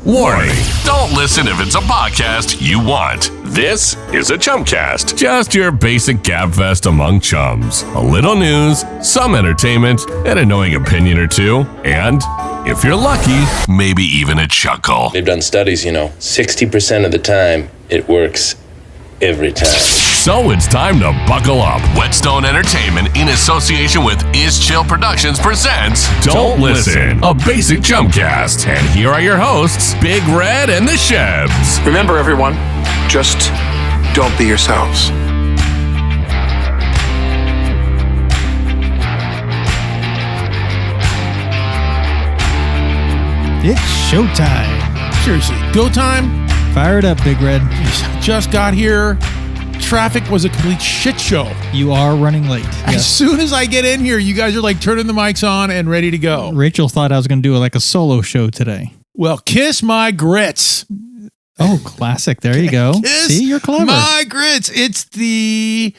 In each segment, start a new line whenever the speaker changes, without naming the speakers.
Warning, don't listen if it's a podcast you want. This is a Chumcast. Just your basic gabfest among chums. A little news, some entertainment, an annoying opinion or two, and, if you're lucky, maybe even a chuckle.
They've done studies, 60% of the time, it works every time.
So it's time to buckle up. Whetstone Entertainment, in association with Is Chill Productions, presents Don't Listen, a basic Chumcast. And here are your hosts, Big Red and The Shebs.
Remember, everyone, just don't be yourselves.
It's showtime.
Seriously, go time.
Fire it up, Big Red.
Just got here. Traffic was a complete shit show.
You are running late.
As soon as I get in here, you guys are like turning the mics on and ready to go.
Rachel thought I was going to do like a solo show today.
Well, kiss my grits.
Oh, classic. There you go.
Kiss
See, you're clever.
My grits. It's the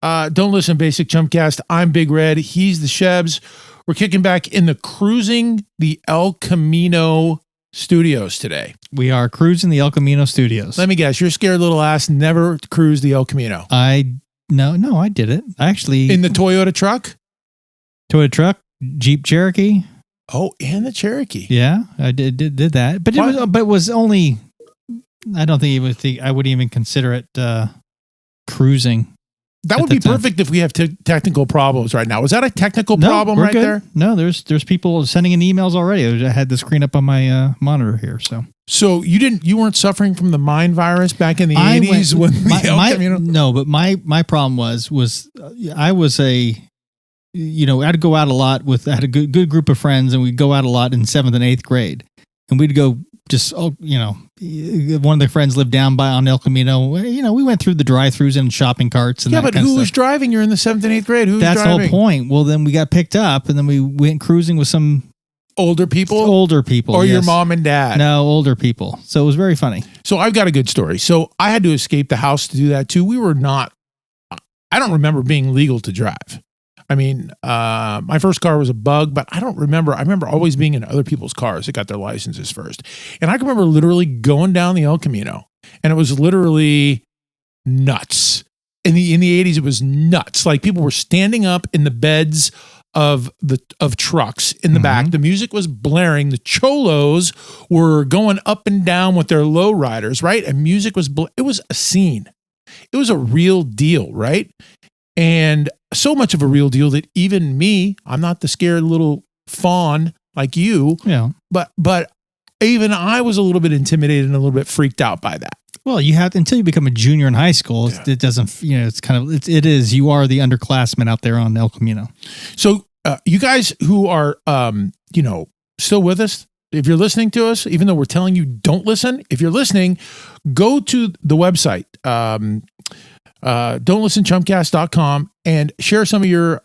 Don't Listen Basic Chumcast. I'm Big Red. He's the Shebs. We're kicking back in the cruising the El Camino studios today.
We are cruising the El Camino studios.
Let me guess, your scared little ass never cruised the El Camino.
No, I did it. Actually,
In the Toyota truck?
Toyota truck, Jeep Cherokee.
Oh, and the Cherokee.
Yeah, I did that. But it was only, I don't think I wouldn't even consider it cruising.
That would be perfect if we have technical problems right now. Was that a technical problem right
good.
there?
No, there's people sending in emails already. I had the screen up on my monitor here.
So you weren't suffering from the mind virus back in the 80s when
No, but my problem was I was I'd go out a lot I had a good group of friends, and we'd go out a lot in 7th and 8th grade, and we'd go one of the friends lived down by on El Camino. We went through the drive-thrus and shopping carts. And
but who was driving? You're in the 7th and 8th grade. Who's
driving? That's the whole point. Well, then we got picked up, and then we went cruising with some
older people.
Or
yes. Your mom and dad.
No, older people. So it was very funny.
So I've got a good story. So I had to escape the house to do that too. I don't remember being legal to drive. I mean, my first car was a Bug, but I don't remember. I remember always being in other people's cars that got their licenses first. And I can remember literally going down the El Camino, and it was literally nuts. In the 80s, it was nuts. Like, people were standing up in the beds of trucks in the back. The music was blaring. The cholos were going up and down with their lowriders, right? And music was it was a scene. It was a real deal, right? And so much of a real deal that even me, I'm not the scared little fawn like you, but even I was a little bit intimidated and a little bit freaked out by that.
Well, you have until you become a junior in high school. Yeah. It doesn't, it's kind of, you are the underclassmen out there on El Camino.
So you guys who are, still with us, if you're listening to us, even though we're telling you don't listen, if you're listening, go to the website, don'tlistenchumcast.com, and share some of your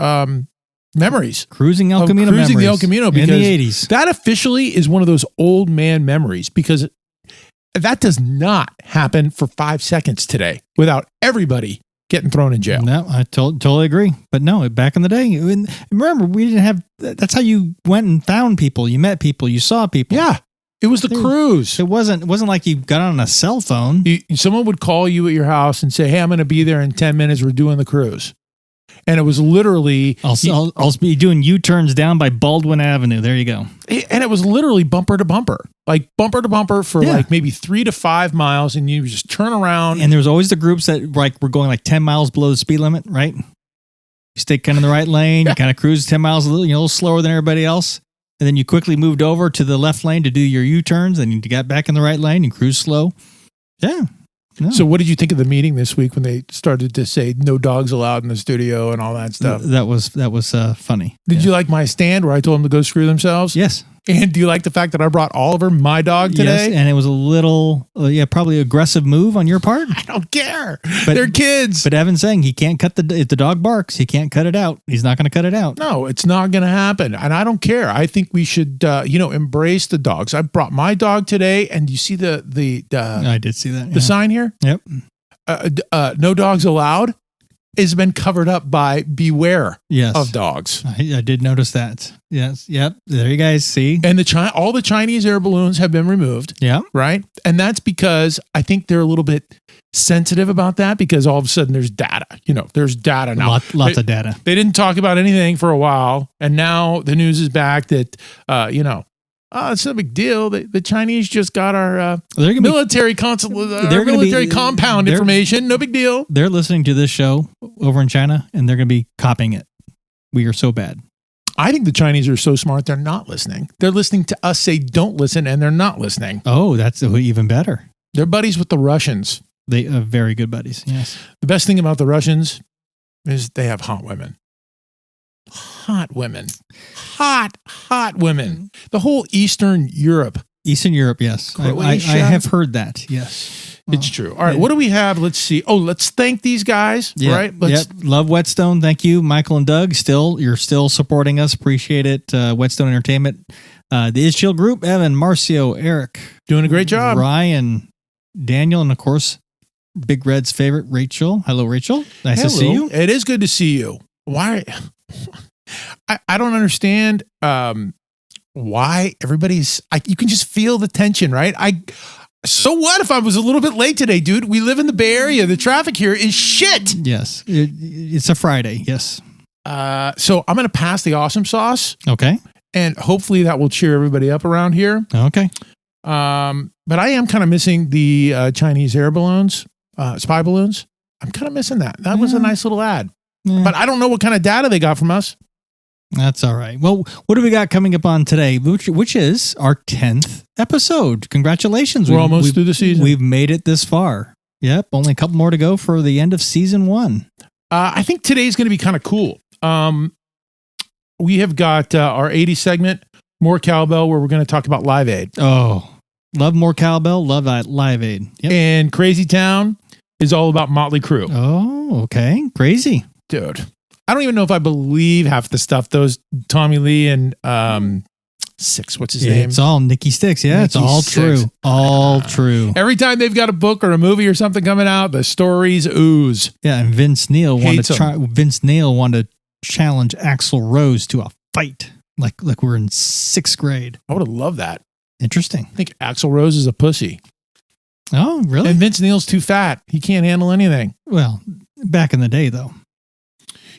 memories.
Cruising El Camino
memories. The El Camino, because
in the 80s.
That officially is one of those old man memories, because that does not happen for 5 seconds today without everybody getting thrown in jail.
No, I totally agree. But no, back in the day, remember, we didn't have, that's how you went and found people. You met people, you saw people.
Yeah. It was the cruise.
It wasn't like you got on a cell phone.
Someone would call you at your house and say, "Hey, I'm going to be there in 10 minutes. We're doing the cruise." And it was literally...
I'll be doing U-turns down by Baldwin Avenue. There you go.
And it was literally bumper to bumper. Like bumper to bumper for like maybe 3 to 5 miles, and you just turn around.
And there was always the groups that were going like 10 miles below the speed limit, right? You stay kind of in the right lane. You kind of cruise 10 miles a little slower than everybody else. And then you quickly moved over to the left lane to do your U-turns, and you got back in the right lane. You cruise slow. Yeah. No.
So what did you think of the meeting this week when they started to say no dogs allowed in the studio and all that stuff?
That was funny.
Did you like my stand where I told them to go screw themselves?
Yes.
And do you like the fact that I brought Oliver, my dog, today?
Yes, and it was a little, probably aggressive move on your part.
I don't care. They're kids.
But Evan's saying he can't cut if the dog barks, he can't cut it out. He's not going to cut it out.
No, it's not going to happen. And I don't care. I think we should, embrace the dogs. I brought my dog today, and you see the
I did see that.
The sign here?
Yep.
No dogs allowed. has been covered up by beware
Yes.
of dogs.
I did notice that. Yes. Yep. There you guys see.
And all the Chinese air balloons have been removed.
Yeah.
Right. And that's because I think they're a little bit sensitive about that, because all of a sudden there's data. There's data now.
Lots of data.
They didn't talk about anything for a while. And now the news is back that, it's no big deal. The Chinese just got our military compound information. No big deal.
They're listening to this show over in China, and they're going to be copying it. We are so bad.
I think the Chinese are so smart, they're not listening. They're listening to us say don't listen, and they're not listening.
Oh, that's even better.
They're buddies with the Russians.
They are very good buddies. Yes.
The best thing about the Russians is they have hot women. Hot women. Hot women. The whole Eastern Europe.
Yes. I have heard that. Yes.
It's true. All right. What do we have? Let's see. Oh, let's thank these guys.
Yeah,
right.
Love Whetstone. Thank you, Michael and Doug. You're still supporting us. Appreciate it. Whetstone Entertainment. The Israel Group. Evan, Marcio, Eric.
Doing a great job.
Ryan, Daniel, and of course, Big Red's favorite, Rachel. Hello, Rachel. Nice to see you.
It is good to see you. Why? I don't understand why everybody's. You can just feel the tension, right? So what if I was a little bit late today, dude? We live in the Bay Area. The traffic here is shit.
Yes, it's a Friday. Yes.
So I'm going to pass the awesome sauce.
Okay.
And hopefully that will cheer everybody up around here.
Okay.
But I am kind of missing the Chinese air balloons, spy balloons. I'm kind of missing that. That was a nice little ad.
Yeah.
But I don't know what kind of data they got from us.
That's all right. Well, what do we got coming up on today, which is our 10th episode? Congratulations.
We're almost through the season.
We've made it this far. Yep. Only a couple more to go for the end of season 1. I
think today's going to be kind of cool. We have got our 80s segment, More Cowbell, where we're going to talk about Live Aid.
Oh, love More Cowbell. Love Live Aid. Yep.
And Crazy Town is all about Motley Crue.
Oh, okay. Crazy.
Dude. I don't even know if I believe half the stuff. Those Tommy Lee and Six, what's his name?
It's all Nikki Sixx. Yeah, it's all true. All true.
Every time they've got a book or a movie or something coming out, the stories ooze.
Yeah, and Vince Neil wanted to challenge Axl Rose to a fight, like we're in 6th grade.
I would have loved that.
Interesting.
I think Axl Rose is a pussy.
Oh, really?
And Vince Neil's too fat. He can't handle anything.
Well, back in the day, though.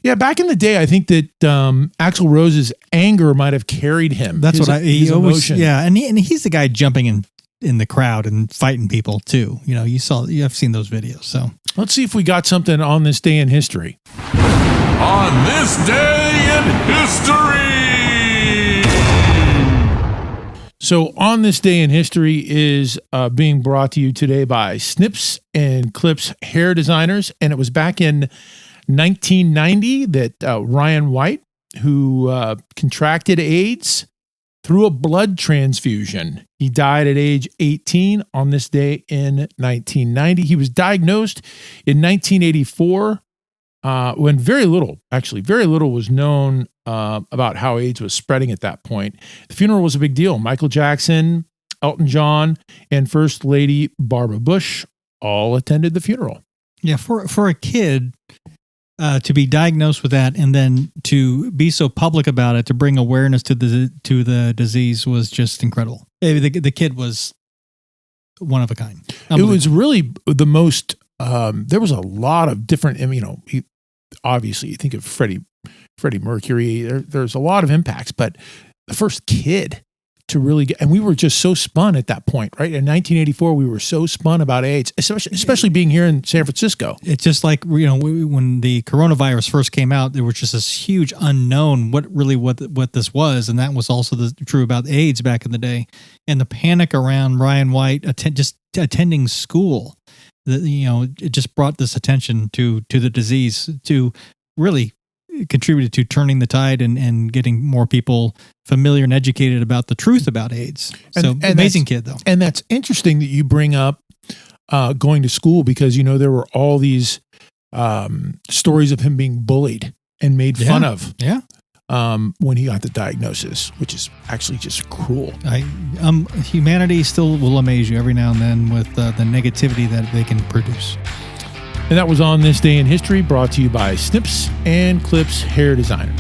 Yeah, back in the day, I think that Axl Rose's anger might have carried him.
That's what he always.
Emotion.
Yeah, and he's the guy jumping in the crowd and fighting people too. You know, I've seen those videos. So
let's see if we got something on this day in history.
On this day in history.
So on this day in history is being brought to you today by Snips and Clips Hair Designers, and it was back in 1990 that Ryan White, who contracted AIDS through a blood transfusion, he died at age 18 on this day in 1990. He was diagnosed in 1984 when very little was known about how AIDS was spreading at that point. The funeral was a big deal. Michael Jackson, Elton John, and First Lady Barbara Bush all attended the funeral.
Yeah, for a kid to be diagnosed with that and then to be so public about it, to bring awareness to the disease was just incredible. The kid was one of a kind.
It was really the most. There was a lot of different. Obviously, you think of Freddie Mercury. There's a lot of impacts, but the first kid to really get, and we were just so spun at that point, right? In 1984, we were so spun about AIDS, especially being here in San Francisco.
It's just like, when the coronavirus first came out, there was just this huge unknown what this was. And that was also true about AIDS back in the day. And the panic around Ryan White attending school, it just brought this attention to the disease, to really contributed to turning the tide and getting more people familiar and educated about the truth about AIDS. So amazing kid though.
And that's interesting that you bring up going to school, because, there were all these stories of him being bullied and made fun of.
Yeah.
When he got the diagnosis, which is actually just cruel.
Humanity still will amaze you every now and then with the negativity that they can produce.
And that was On This Day in History, brought to you by Snips and Clips Hair Designers.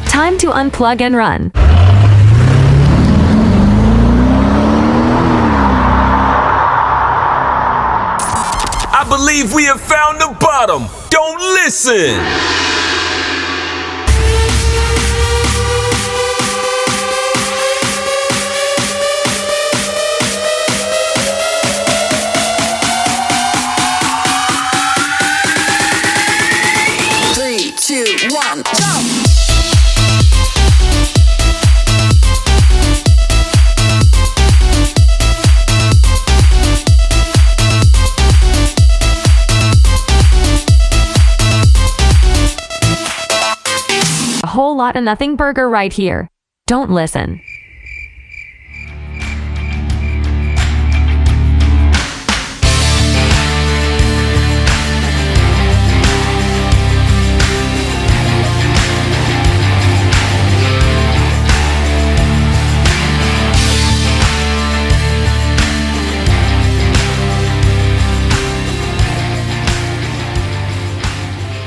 Time to unplug and run.
I believe we have found the bottom. Don't listen.
Three, two, one, jump!
A whole lot of nothing burger right here. Don't listen.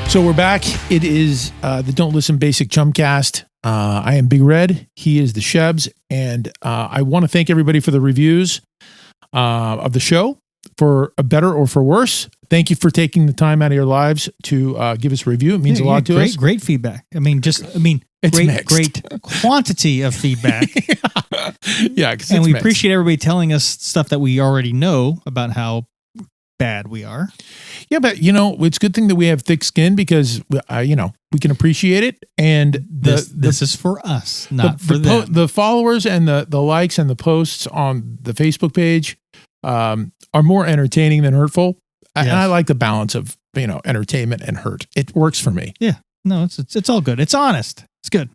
So we're back. It is the Don't Listen Basic Chumcast. I am Big Red. He is the Shebs. And I want to thank everybody for the reviews of the show, for a better or for worse. Thank you for taking the time out of your lives to give us a review. It means a lot to us.
Great feedback.
It's
great quantity of feedback.
Yeah.
And we appreciate everybody telling us stuff that we already know about how bad we are.
Yeah, but it's a good thing that we have thick skin because we can appreciate it. And
this is for us, not for them.
The followers and the likes and the posts on the Facebook page are more entertaining than hurtful. Yes. And I like the balance of entertainment and hurt. It works for me.
Yeah, no, it's all good. It's honest. It's good.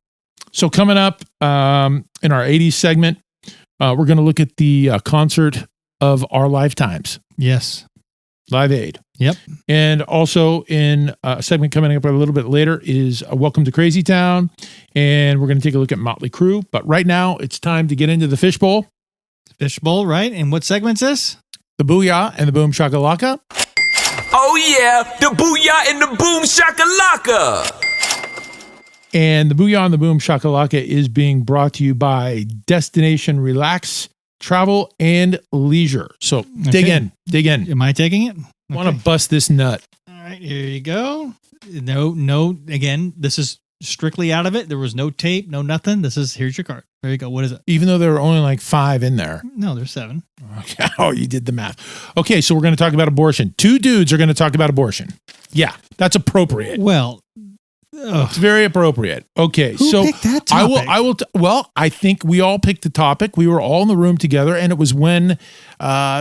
So coming up in our 80s segment, we're going to look at the concert of our lifetimes.
Yes.
Live Aid.
Yep.
And also in a segment coming up a little bit later is Welcome to Crazy Town. And we're going to take a look at Motley Crue. But right now it's time to get into the fishbowl.
Fishbowl, right? And what segment's this?
The Booyah and the Boom Shakalaka.
Oh yeah, the booyah and the boom shakalaka.
And the Booyah and the Boom Shakalaka is being brought to you by Destination Relax Travel and Leisure. So dig in.
Am I taking it?
I want to bust this nut.
All right, here you go. No. Again, this is strictly out of it. There was no tape, no nothing. Here's your card. There you go. What is it?
Even though there were only like 5 in there.
No, there's 7.
Okay. Oh, you did the math. Okay, so we're going to talk about abortion. 2 dudes are going to talk about abortion. Yeah, that's appropriate.
Well,
it's very appropriate. Okay,
who picked that topic?
I think we all picked the topic. We were all in the room together, and it was when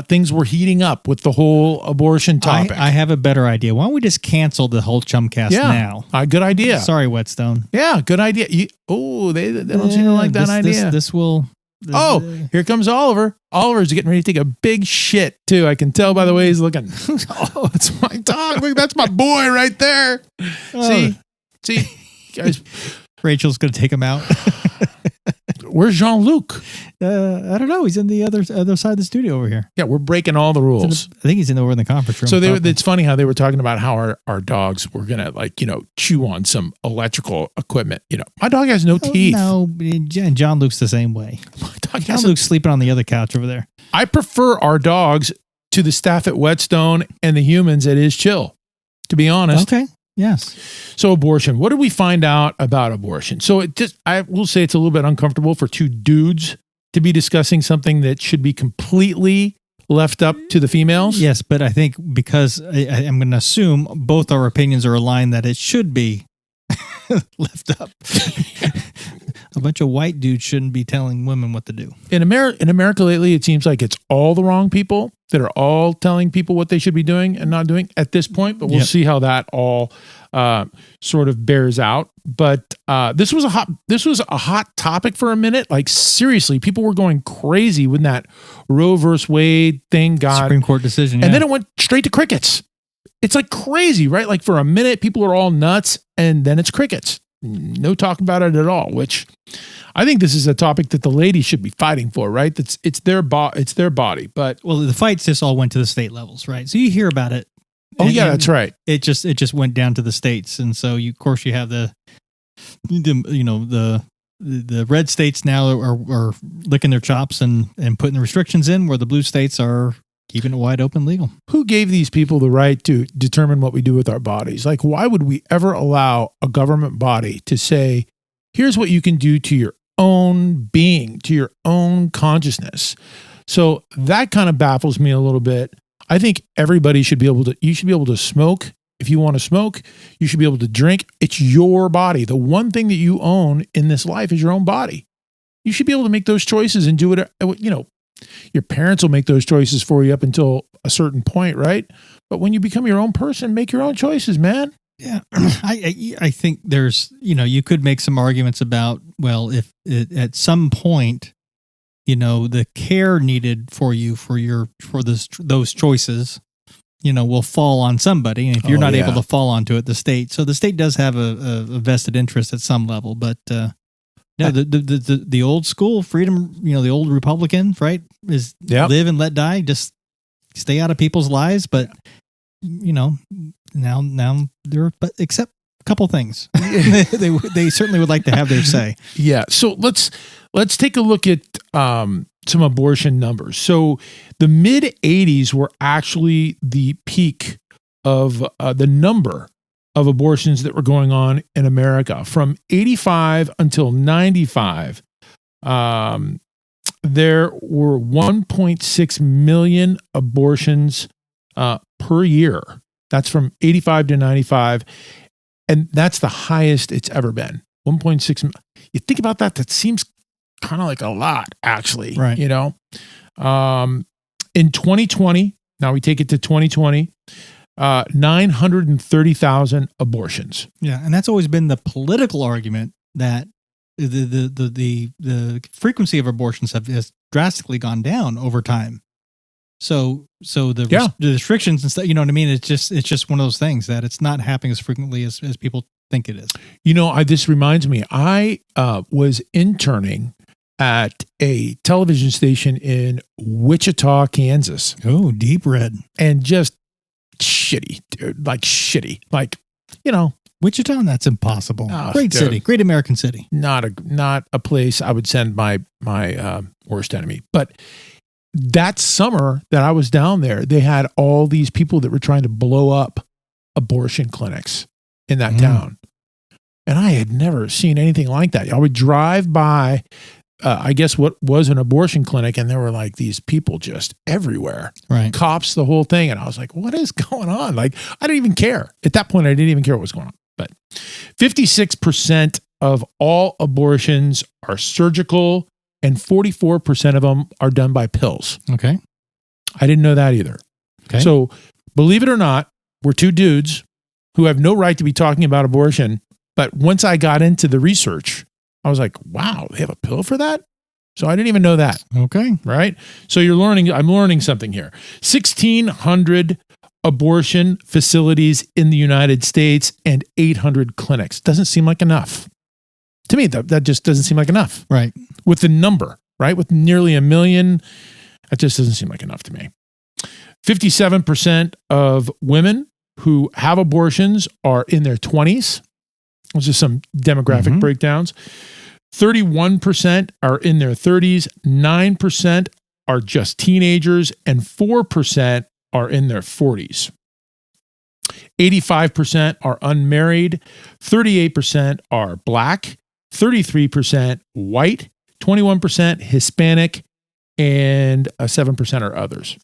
things were heating up with the whole abortion topic.
I have a better idea. Why don't we just cancel the whole Chumcast now?
Good idea.
Sorry, Whetstone.
Yeah, good idea. They don't seem to like that idea.
This will.
Here comes Oliver. Oliver's getting ready to take a big shit, too. I can tell by the way he's looking. Oh, that's my dog. Look, that's my boy right there. See, guys.
Rachel's going to take him out.
Where's Jean-Luc?
I don't know. He's in the other side of the studio over here.
Yeah, we're breaking all the rules.
I think he's over in the conference room.
So it's funny how they were talking about how our dogs were going to chew on some electrical equipment. My dog has no teeth.
No, John Luke's the same way. John Luke's sleeping on the other couch over there.
I prefer our dogs to the staff at Whetstone and the humans at Is Chill, to be honest.
Okay. Yes.
So abortion. What did we find out about abortion? So I will say it's a little bit uncomfortable for 2 dudes to be discussing something that should be completely left up to the females.
Yes, but I think because I'm going to assume both our opinions are aligned that it should be left up. A bunch of white dudes shouldn't be telling women what to do.
In America lately, it seems like it's all the wrong people that are all telling people what they should be doing and not doing at this point. But we'll see how that all sort of bears out. But this was a hot topic for a minute. Like seriously, people were going crazy when that Roe versus Wade thing got
Supreme Court decision,
and then it went straight to crickets. It's like crazy, right? Like for a minute, people are all nuts, and then it's crickets. No talk about it at all, which I think this is a topic that the ladies should be fighting for, right? It's their body. But
Well, the fights just all went to the state levels, right? So you hear about it.
oh yeah, that's right.
It just went down to the states, and so of course you have the red states now are licking their chops and putting the restrictions in, where the blue states are keeping it wide open legal.
Who gave these people the right to determine what we do with our bodies? Like, why would we ever allow a government body to say, here's what you can do to your own being, to your own consciousness? So that kind of baffles me a little bit. I think everybody should be able to smoke. If you want to smoke, you should be able to drink. It's your body. The one thing that you own in this life is your own body. You should be able to make those choices and do it. Your parents will make those choices for you up until a certain point, right? But when you become your own person, make your own choices, man.
Yeah. I think there's, you could make some arguments about, well, if at some point, the care needed for you for those choices, will fall on somebody. And if you're not able to fall onto it, the state. So the state does have a vested interest at some level, but no, the old school freedom, the old Republican, right, is live and let die, just stay out of people's lives. But now they're, but except a couple things, they certainly would like to have their say.
Yeah. So let's take a look at some abortion numbers. So the mid 80s were actually the peak of the number of abortions that were going on in America. From 85 until 95, there were 1.6 million abortions per year. That's from 85 to 95. And that's the highest it's ever been. 1.6. You think about that, that seems kind of like a lot, actually.
Right.
In 2020, now we take it to 2020, 930,000 abortions.
Yeah, and that's always been the political argument that the frequency of abortions has drastically gone down over time. So the restrictions and stuff, you know what I mean? It's just one of those things that it's not happening as frequently as people think it is.
This reminds me, I was interning at a television station in Wichita, Kansas.
Oh, deep red.
And just shitty, dude. Like shitty. Like,
Wichita, that's impossible.
Oh,
great
dude.
city, great American city.
Not a place I would send my worst enemy. But that summer that I was down there, they had all these people that were trying to blow up abortion clinics in that town. And I had never seen anything like that. I would drive by, I guess what was an abortion clinic, and there were like these people just everywhere.
Right.
Cops, the whole thing. And I was like, what is going on? Like, I didn't even care. At that point, I didn't even care what was going on. But 56% of all abortions are surgical, and 44% of them are done by pills.
Okay.
I didn't know that either.
Okay.
So believe it or not, we're two dudes who have no right to be talking about abortion. But once I got into the research, I was like, wow, they have a pill for that? So I didn't even know that.
Okay.
Right? So I'm learning something here. 1,600 abortion facilities in the United States and 800 clinics. Doesn't seem like enough. To me, that just doesn't seem like enough.
Right.
With the number, right? With nearly 1 million, that just doesn't seem like enough to me. 57% of women who have abortions are in their 20s. Those are some demographic breakdowns. 31% are in their 30s. 9% are just teenagers, and 4% are in their 40s. 85% are unmarried. 38% are Black. 33% white. 21% Hispanic, and 7% are others.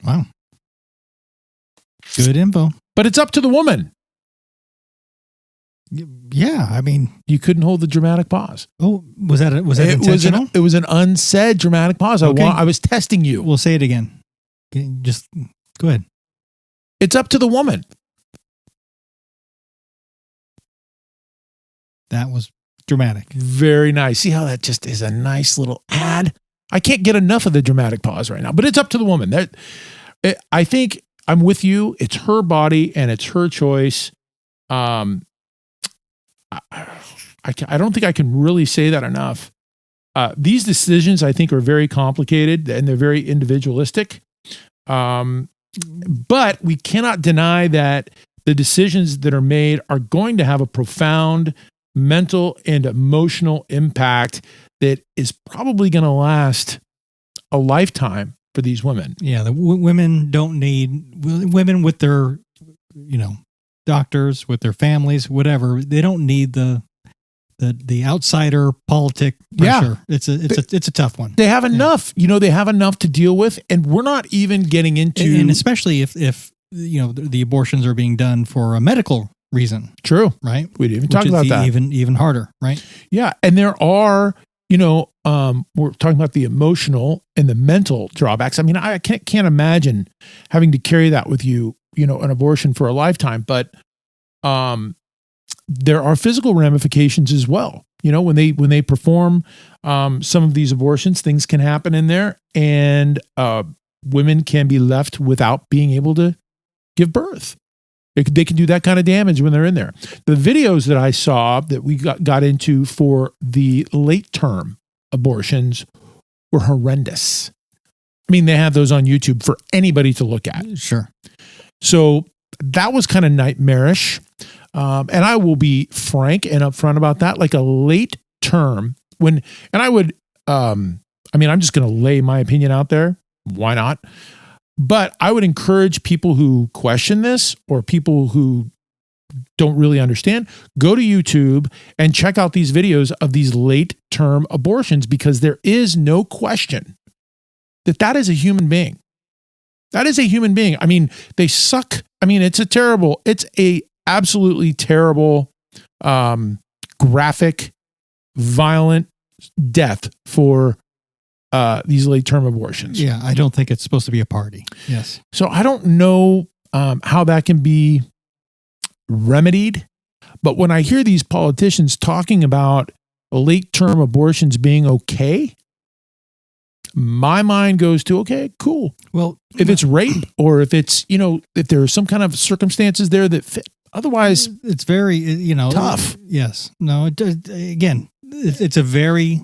Wow. Good info.
But it's up to the woman.
Yeah, I mean,
You couldn't hold the dramatic pause.
oh, was that intentional?
It was an unsaid dramatic pause.
Okay.
I was testing you.
We'll say it again. Okay, just go ahead.
It's up to the woman.
That was dramatic.
Very nice. See how that just is a nice little ad? I can't get enough of the dramatic pause right now, but it's up to the woman. I think I'm with you. It's her body and it's her choice. I don't think I can really say that enough. These decisions, I think, are very complicated and they're very individualistic. But we cannot deny that the decisions that are made are going to have a profound mental and emotional impact that is probably going to last a lifetime for these women.
Yeah, the women don't need women with their, doctors, with their families, whatever. They don't need the outsider politic pressure. Yeah. It's a tough one.
They have enough. They have enough to deal with, and we're not even getting into.
And especially if the abortions are being done for a medical reason.
True.
Right.
We didn't even talk about that.
Even harder. Right.
Yeah, and there are. We're talking about the emotional and the mental drawbacks. I mean, I can't imagine having to carry that with you, an abortion for a lifetime, but there are physical ramifications as well. When they perform some of these abortions, things can happen in there, and women can be left without being able to give birth. They can do that kind of damage when they're in there. The videos that I saw that we got into for the late term abortions were horrendous. I mean, they have those on YouTube for anybody to look at.
Sure.
So that was kind of nightmarish. And I will be frank and upfront about that. Like a late term I'm just going to lay my opinion out there. Why not? But I would encourage people who question this or people who don't really understand, go to YouTube and check out these videos of these late term abortions, because there is no question that is a human being. That is a human being. I mean, they suck. I mean, it's a absolutely terrible, graphic, violent death for these late term abortions.
Yeah, I don't think it's supposed to be a party. Yes.
So I don't know how that can be remedied, but when I hear these politicians talking about late term abortions being okay, my mind goes to, okay, cool.
Well,
if it's rape or if it's, if there are some kind of circumstances there that fit, otherwise
it's very,
tough.
Yes. No, it's a very.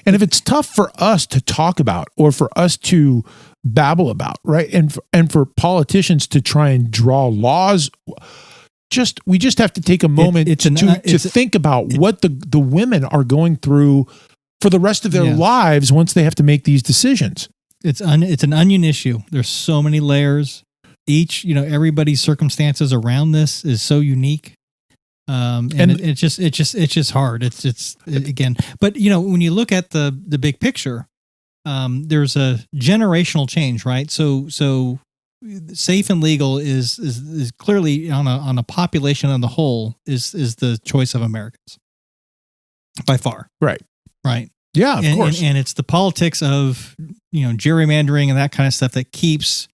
And if it's tough for us to talk about or for us to babble about, right? And for politicians to try and draw laws, we just have to take a moment to think about what the women are going through for the rest of their lives once they have to make these decisions.
It's an onion issue. There's so many layers. Each, everybody's circumstances around this is so unique. And it's just hard. It's again, but when you look at the big picture, there's a generational change, right? So safe and legal is clearly on a population on the whole is the choice of Americans by far.
Right. Yeah, of course.
And it's the politics of, gerrymandering and that kind of stuff that keeps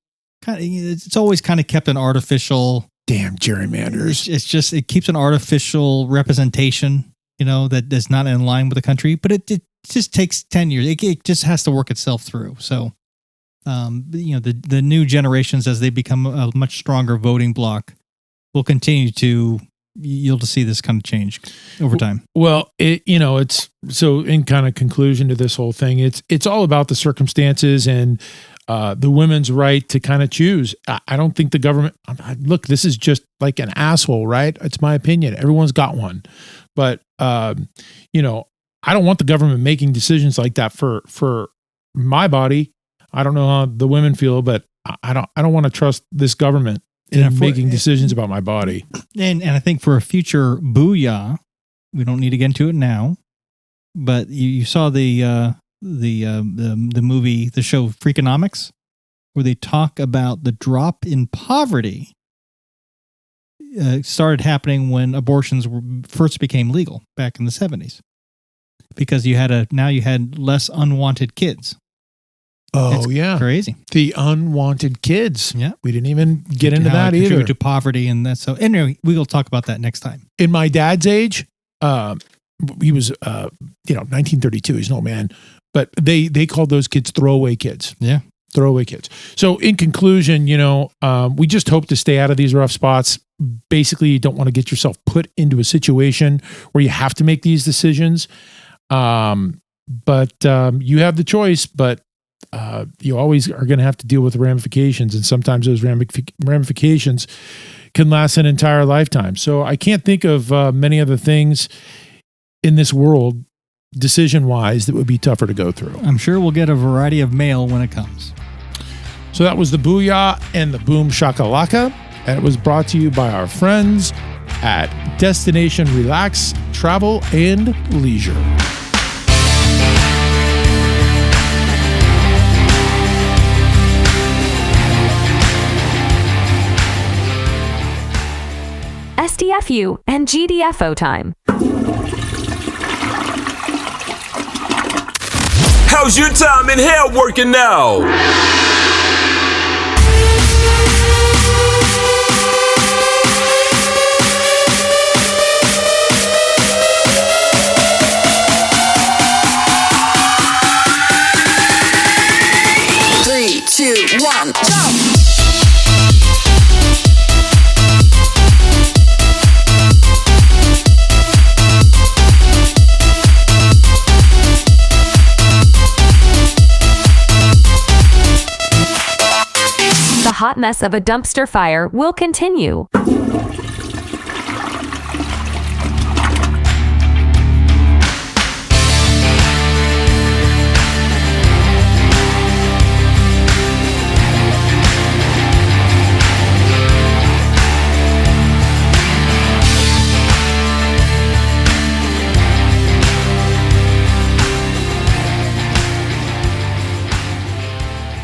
it's always kind of kept an artificial.
Damn gerrymanders.
It keeps an artificial representation, that is not in line with the country, but it just takes 10 years. It just has to work itself through. So, the new generations, as they become a much stronger voting bloc, will continue you'll see this kind of change over time.
Well, it's so in kind of conclusion to this whole thing, it's all about the circumstances and the women's right to kind of choose. I don't think the government, look, this is just like an asshole, right? It's my opinion. Everyone's got one. But, I don't want the government making decisions like that for my body. I don't know how the women feel, but I don't want to trust this government in making decisions about my body. And
I think for a future booyah, we don't need to get into it now, but you saw the movie, the show Freakonomics, where they talk about the drop in poverty started happening when abortions first became legal back in the 70s, because you had less unwanted kids.
Oh, yeah.
Crazy.
The unwanted kids.
Yeah.
We didn't even get into that either.
To poverty and that. So anyway, we will talk about that next time.
In my dad's age, he was, 1932. He's an old man. But they called those kids throwaway kids.
Yeah.
Throwaway kids. So in conclusion, we just hope to stay out of these rough spots. basically you don't want to get yourself put into a situation where you have to make these decisions. But you have the choice, but you always are going to have to deal with ramifications. And sometimes those ramifications can last an entire lifetime. So I can't think of many other things in this world, decision-wise, that would be tougher to go through.
I'm sure we'll get a variety of mail when it comes.
So that was the Booyah and the Boom Shakalaka, and it was brought to you by our friends at Destination Relax, Travel, and Leisure.
SDFU and GDFO time.
How's your time in hell working now?
Three, two, one, jump!
The hot mess of a dumpster fire will continue.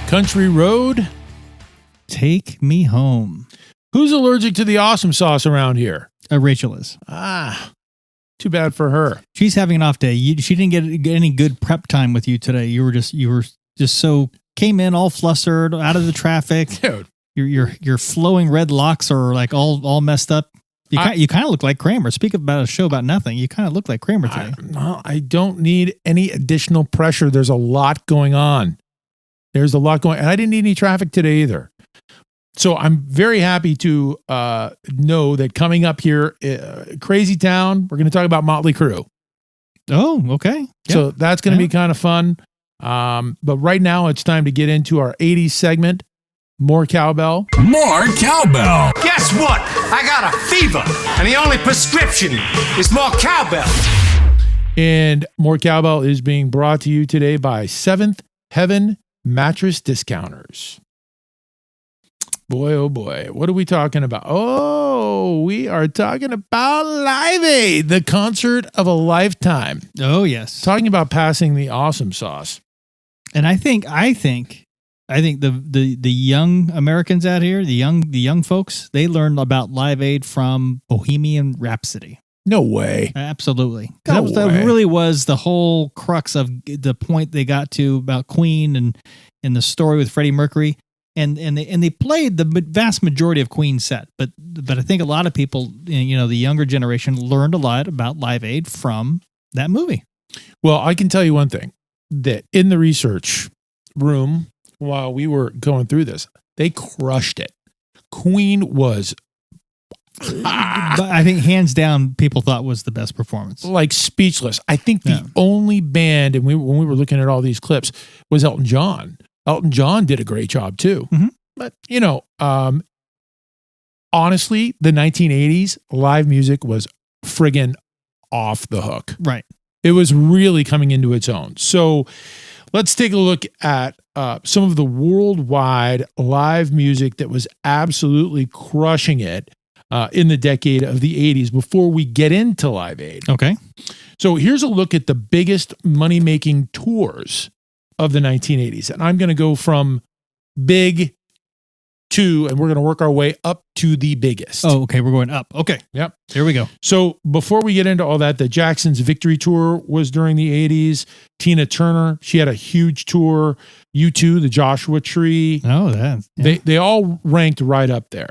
Country Road,
Take me home.
who's allergic to the awesome sauce around here?
Rachel is.
Too bad for her.
She's having an off day. She didn't get any good prep time with you today. You were just so came in all flustered out of the traffic.
Dude.
Your flowing red locks are like all messed up. You kind of look like Kramer. Speak about a show about nothing. You kind of look like Kramer today.
I don't need any additional pressure. There's a lot going on. And I didn't need any traffic today either. So I'm very happy to know that coming up here, Crazy Town, we're going to talk about Motley Crue.
Oh, okay.
So that's going to be kind of fun. But right now it's time to get into our 80s segment. More cowbell.
More cowbell.
Guess what? I got a fever, and the only prescription is more cowbell.
And more cowbell is being brought to you today by Seventh Heaven Mattress Discounters. Boy, oh boy, what are we talking about? Oh, we are talking about Live Aid, the concert of a lifetime.
Oh, yes.
Talking about passing the awesome sauce.
And I think the young Americans out here, the young folks, they learned about Live Aid from Bohemian Rhapsody.
No way.
Absolutely.
No
That
way.
really was the whole crux of the point they got to about Queen and the story with Freddie Mercury. And they played the vast majority of Queen's set, but I think a lot of people, the younger generation, learned a lot about Live Aid from that movie.
Well, I can tell you one thing, that in the research room while we were going through this, they crushed it. Queen was
But I think hands down, people thought was the best performance.
like speechless. I think the only band, and when we were looking at all these clips, was Elton John. Elton John did a great job too.
Mhm.
But, honestly, the 1980s live music was friggin' off the hook.
Right.
It was really coming into its own. So let's take a look at some of the worldwide live music that was absolutely crushing it in the decade of the 80s before we get into Live Aid.
Okay.
So here's a look at the biggest money-making tours of the 1980s. And I'm going to go from big to, and we're going to work our way up to the biggest.
Oh, okay. We're going up. Okay.
Yep.
Here we go.
So before we get into all that, the Jackson's Victory Tour was during the 80s. Tina Turner, she had a huge tour. U2, the Joshua Tree.
Oh, that. Yeah.
They all ranked right up there.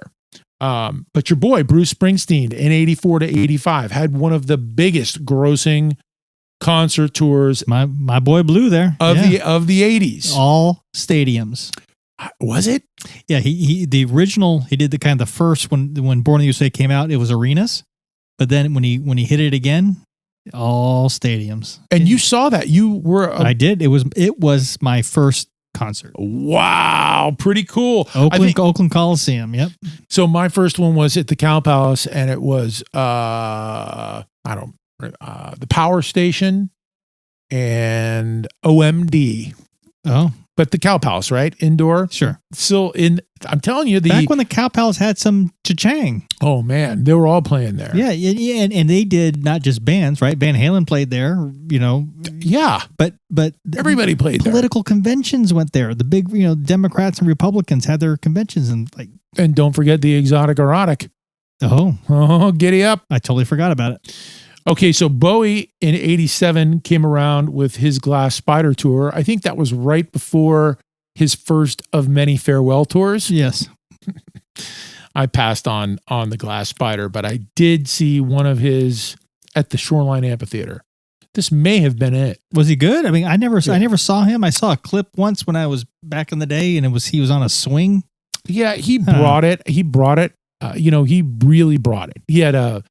But your boy, Bruce Springsteen, in 84 to 85, had one of the biggest grossing concert tours
My boy Blue there.
of the 80s.
All stadiums.
Was it?
Yeah, the original, he did the kind of the first when Born in the USA came out, it was arenas. But then when he hit it again, all stadiums.
And you saw that. You were
I did. It was my first concert.
Wow, pretty cool.
Oakland Coliseum, yep.
So my first one was at the Cow Palace, and it was the Power Station and OMD.
Oh.
But the Cow Palace, right? Indoor.
Sure.
Still I'm telling you,
back when the Cow Palace had some cha-chang.
Oh man, they were all playing there.
Yeah, and they did not just bands, right? Van Halen played there,
Yeah.
But
everybody played there.
Political conventions went there. The big, Democrats and Republicans had their conventions
and don't forget the Exotic Erotic.
Oh,
giddy up.
I totally forgot about it.
Okay, so Bowie in 87 came around with his Glass Spider tour. I think that was right before his first of many farewell tours.
Yes.
I passed on the Glass Spider, but I did see one of his at the Shoreline Amphitheater. This may have been it.
Was he good? I mean, I never saw him. I saw a clip once when I was back in the day, and he was on a swing.
Yeah, he brought it. He brought it. He really brought it. He had a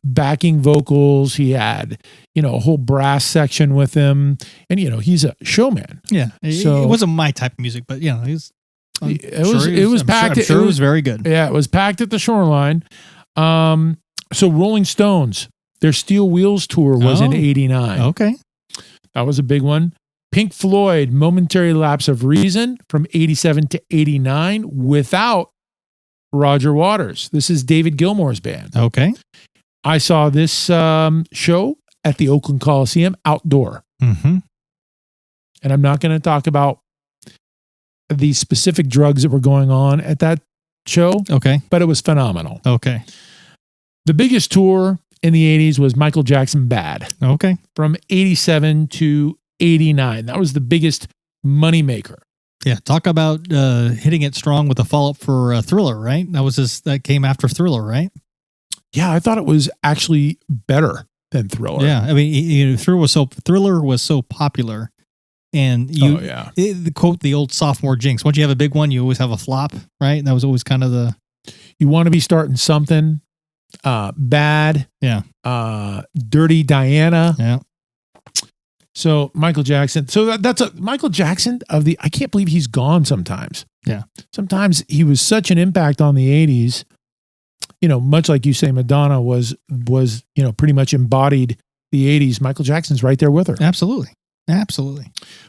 backing vocals. He had, a whole brass section with him, and he's a showman.
Yeah,
so
it wasn't my type of music, but it was
packed.
I'm sure it was very good.
Yeah, it was packed at the Shoreline. So Rolling Stones, their Steel Wheels tour was in 89.
Okay,
that was a big one. Pink Floyd, Momentary Lapse of Reason from 87 to 89 without Roger Waters. This is David Gilmour's band.
Okay.
I saw this show at the Oakland Coliseum outdoor.
Mm-hmm.
And I'm not going to talk about the specific drugs that were going on at that show.
Okay.
But it was phenomenal.
Okay.
The biggest tour in the 80s was Michael Jackson Bad.
Okay. From
87 to 89. That was the biggest moneymaker.
Yeah. Talk about hitting it strong with the follow-up for Thriller, right? That came after Thriller, right?
Yeah, I thought it was actually better than Thriller.
Yeah, I mean, Thriller was so popular, and the quote the old sophomore jinx. Once you have a big one, you always have a flop, right? And that was always kind of
you want to be starting something bad.
Yeah.
Dirty Diana.
Yeah.
So Michael Jackson. So that's a Michael Jackson I can't believe he's gone sometimes.
Yeah.
Sometimes he was such an impact on the 80s. Much like you say, Madonna was pretty much embodied the 80s. Michael Jackson's right there with her.
Absolutely.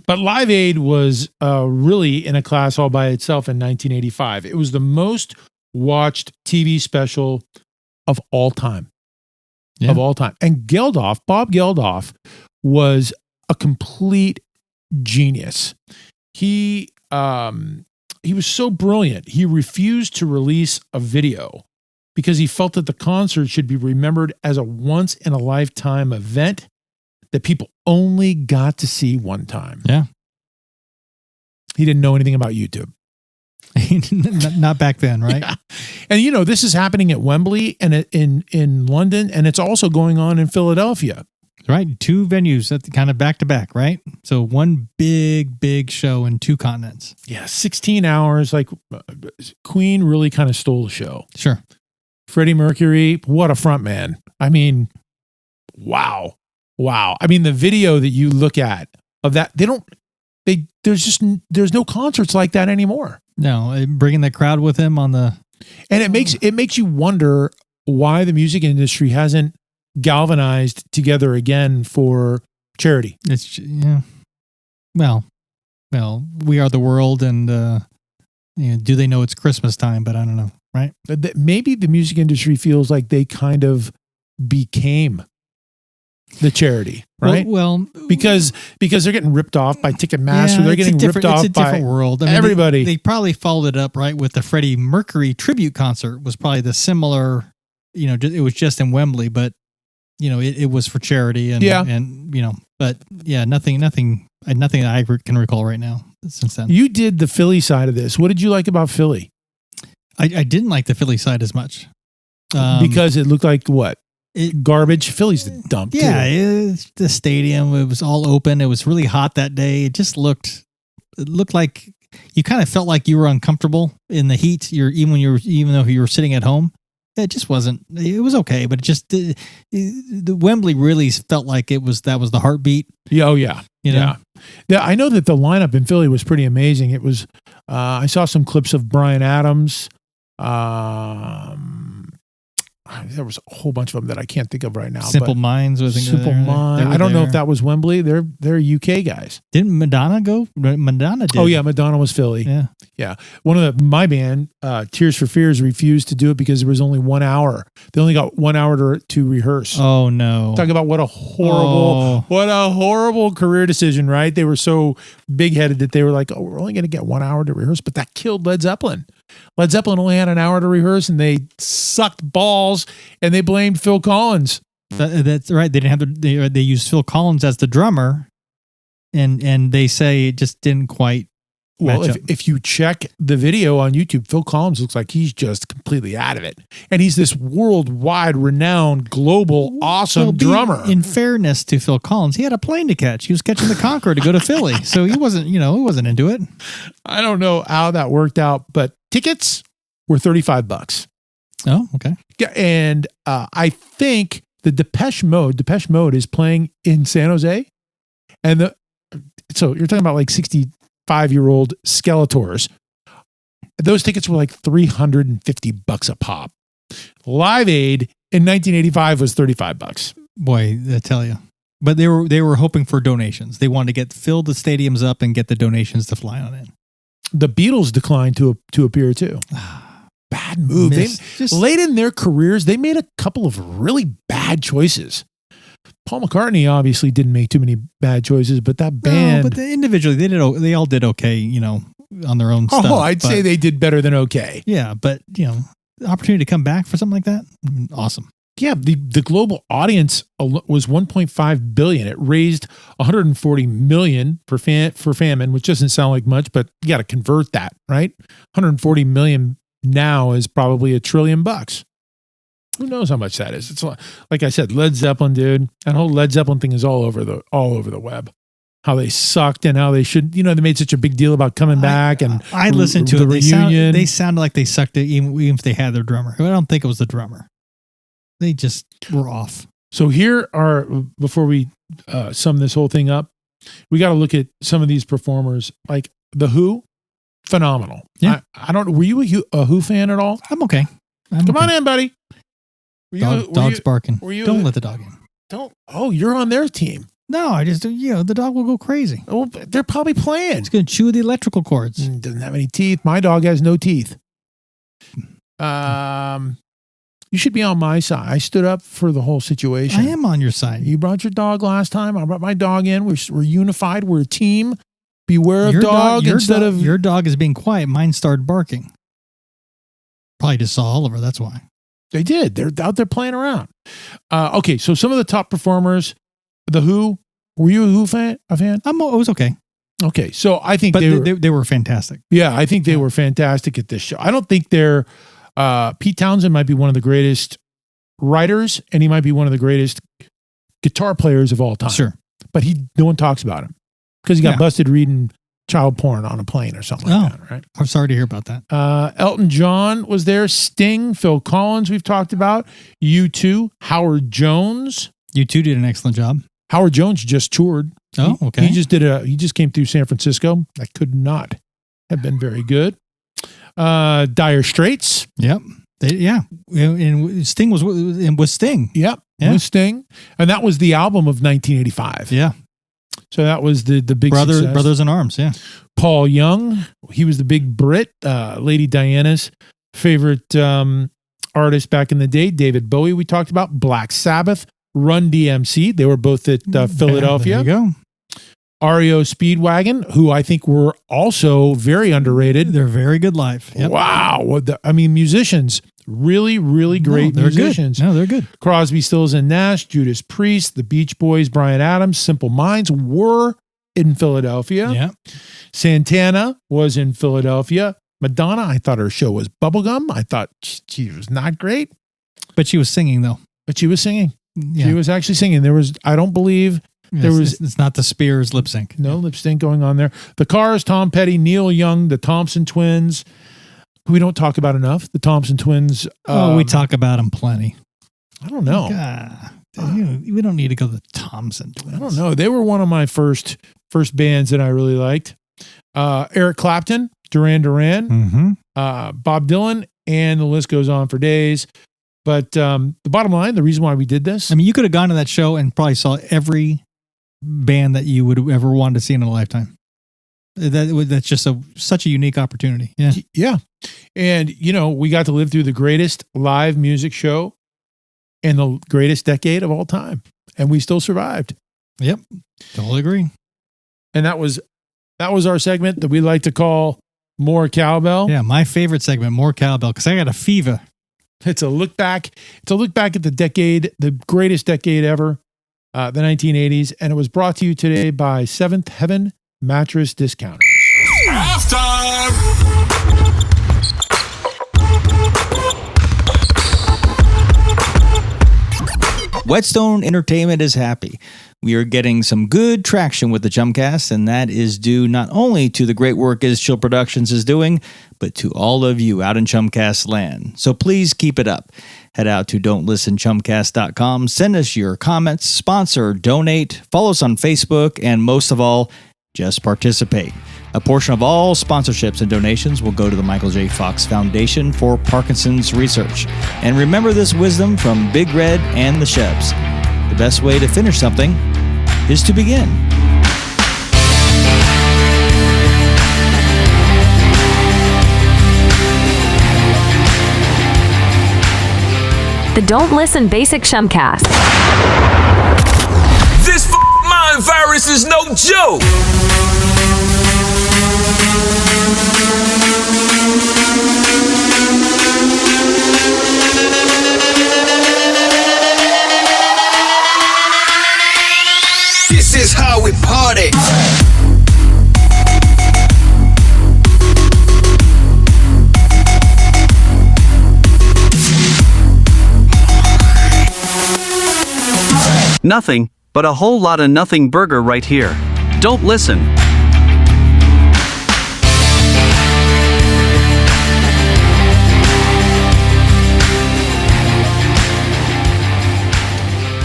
But Live Aid was really in a class all by itself in 1985. It was the most watched TV special of all time.
Yeah.
Of all time. And Bob Geldof was a complete genius. He was so brilliant. He refused to release a video because he felt that the concert should be remembered as a once-in-a-lifetime event that people only got to see one time.
Yeah.
He didn't know anything about YouTube.
Not back then, right?
Yeah. And, this is happening at Wembley and in London, and it's also going on in Philadelphia.
Right. 2 venues that kind of back to back, right? So one big show in 2 continents.
Yeah, 16 hours. Like Queen really kind of stole the show.
Sure. Freddie
Mercury, what a front man. I mean, wow. I mean, the video that you look at of that, there's no concerts like that anymore.
No, bringing the crowd with him on the...
And it makes you wonder why the music industry hasn't galvanized together again for charity.
Well, we are the world, and do they know it's Christmas time? But I don't know, right?
Maybe the music industry feels like they kind of became the charity, right?
Well,
because they're getting ripped off by Ticketmaster. They're getting ripped off by
it's a different world. I mean,
everybody.
They probably followed it up, right, with the Freddie Mercury tribute concert. Was probably the similar. It was just in Wembley, but it was for charity, and but yeah, nothing that I can recall right now since then.
You did the Philly side of this. What did you like about Philly?
I didn't like the Philly side as much
because it looked like what? Garbage. Philly's the dump.
Yeah, it's the stadium. It was all open. It was really hot that day. It just looked like you kind of felt like you were uncomfortable in the heat. Even though you were sitting at home, it just wasn't. It was okay, but it just the Wembley really felt like that was the heartbeat.
Yeah, oh yeah,
you know?
Yeah. I know that the lineup in Philly was pretty amazing. It was. I saw some clips of Bryan Adams. There was a whole bunch of them that I can't think of right now.
Simple Minds was
Simple Minds. I don't know if that was Wembley. They're UK guys.
Didn't Madonna go? Madonna did.
Oh yeah, Madonna was Philly. Yeah. One of my band, Tears for Fears, refused to do it because there was only 1 hour. They only got 1 hour to rehearse.
Oh no!
Talk about what a horrible career decision, right? They were so big headed that they were like, "Oh, we're only going to get 1 hour to rehearse," but that killed Led Zeppelin. Led Zeppelin only had an hour to rehearse, and they sucked balls, and they blamed Phil Collins.
That's right. They didn't have they used Phil Collins as the drummer, and they say it just didn't quite.
Well, if you check the video on YouTube, Phil Collins looks like he's just completely out of it, and he's this worldwide renowned, global, awesome drummer.
In fairness to Phil Collins, he had a plane to catch. He was catching the Concorde to go to Philly, so he wasn't into it.
I don't know how that worked out, but tickets were $35.
Oh, okay.
Yeah, and I think the Depeche Mode is playing in San Jose, and so you're talking about like 65-year-old Skeletors. Those tickets were like $350 a pop. Live Aid in 1985 was $35.
Boy, I tell you. But they were hoping for donations. They wanted to fill the stadiums up and get the donations to fly on in.
The Beatles declined to appear too. Bad move. Late in their careers, they made a couple of really bad choices. Paul McCartney obviously didn't make too many bad choices, but that band.
No, but individually, they all did okay, on their own stuff.
Oh, I'd say they did better than okay.
Yeah, but, the opportunity to come back for something like that, awesome.
Yeah, the global audience was 1.5 billion. It raised 140 million for famine, which doesn't sound like much, but you got to convert that, right? 140 million now is probably $1 trillion. Who knows how much that is? It's like I said, Led Zeppelin, dude. That whole Led Zeppelin thing is all over the web. How they sucked and how they should, they made such a big deal about coming back. And
I listened to
the
it.
reunion.
They sounded like they sucked it, even if they had their drummer. I don't think it was the drummer. They just were off.
So here are, before we sum this whole thing up, we got to look at some of these performers. Like The Who, phenomenal.
Yeah.
I don't. Were you a Who fan at all?
I'm okay.
Come on in, buddy.
Dog's barking. Don't let the dog in.
Don't. Oh, you're on their team.
No, I just, the dog will go crazy.
Oh, they're probably playing.
It's going to chew the electrical cords.
Doesn't have any teeth. My dog has no teeth. You should be on my side. I stood up for the whole situation.
I am on your side.
You brought your dog last time. I brought my dog in. We're unified. We're a team. Beware of dog instead of...
Your dog is being quiet. Mine started barking. Probably just saw Oliver. That's why.
They did. They're out there playing around. Okay, so some of the top performers, The Who. Were you a Who fan?
I was okay.
Okay, so I think
they were fantastic.
Yeah, I think they were fantastic at this show. I don't think they're... Pete Townsend might be one of the greatest writers, and he might be one of the greatest guitar players of all time.
Sure.
But no one talks about him because he got busted reading child porn on a plane or something like that, right?
I'm sorry to hear about that.
Elton John was there. Sting, Phil Collins, we've talked about. U2, Howard Jones.
U2 did an excellent job.
Howard Jones just toured.
Oh, okay.
He just came through San Francisco. That could not have been very good. Dire Straits.
Yep. And Sting was Sting.
Yep. Yeah. With Sting. And that was the album of 1985.
Yeah.
So that was the big success.
Brothers in Arms. Yeah.
Paul Young. He was the big Brit. Lady Diana's favorite artist back in the day. David Bowie, we talked about. Black Sabbath. Run DMC. They were both at Philadelphia.
There you go.
REO Speedwagon, who I think were also very underrated.
They're very good live. Yep.
Wow. Musicians, really, really great musicians.
Good. No, they're good.
Crosby, Stills and Nash, Judas Priest, the Beach Boys, Bryan Adams, Simple Minds were in Philadelphia.
Yeah.
Santana was in Philadelphia. Madonna, I thought her show was bubblegum. I thought she was not great.
But she was singing, though.
But she was singing.
Yeah.
She was actually singing. I don't believe
It's not the Spears lip sync.
No lip sync going on there. The Cars, Tom Petty, Neil Young, the Thompson Twins, who we don't talk about enough. The Thompson Twins.
We talk about them plenty.
I don't know.
We don't need to go to the Thompson Twins.
I don't know. They were one of my first bands that I really liked. Eric Clapton, Duran Duran, Bob Dylan, and the list goes on for days. But the bottom line, the reason why we did this.
I mean, you could have gone to that show and probably saw every band that you would ever want to see in a lifetime. That's just such a unique opportunity. Yeah.
Yeah. And, we got to live through the greatest live music show in the greatest decade of all time. And we still survived.
Yep. Totally agree.
And that was our segment that we like to call More Cowbell.
Yeah. My favorite segment, More Cowbell, because I got a fever.
It's a look back. It's a look back at the decade, the greatest decade ever, the 1980s. And it was brought to you today by Seventh Heaven Mattress Discounters.
Halftime!
Whetstone Entertainment is happy. We are getting some good traction with the Chumcast, and that is due not only to the great work Is Chill Productions is doing, but to all of you out in Chumcast land. So please keep it up. Head out to don'tlistenchumcast.com, send us your comments, sponsor, donate, follow us on Facebook, and most of all, just participate. A portion of all sponsorships and donations will go to the Michael J. Fox Foundation for Parkinson's Research. And remember this wisdom from Big Red and the Shebs. The best way to finish something is to begin.
The Don't Listen Basic Chumcast.
This mind virus is no joke.
This is how we party.
Nothing, but a whole lot of nothing burger right here. Don't listen.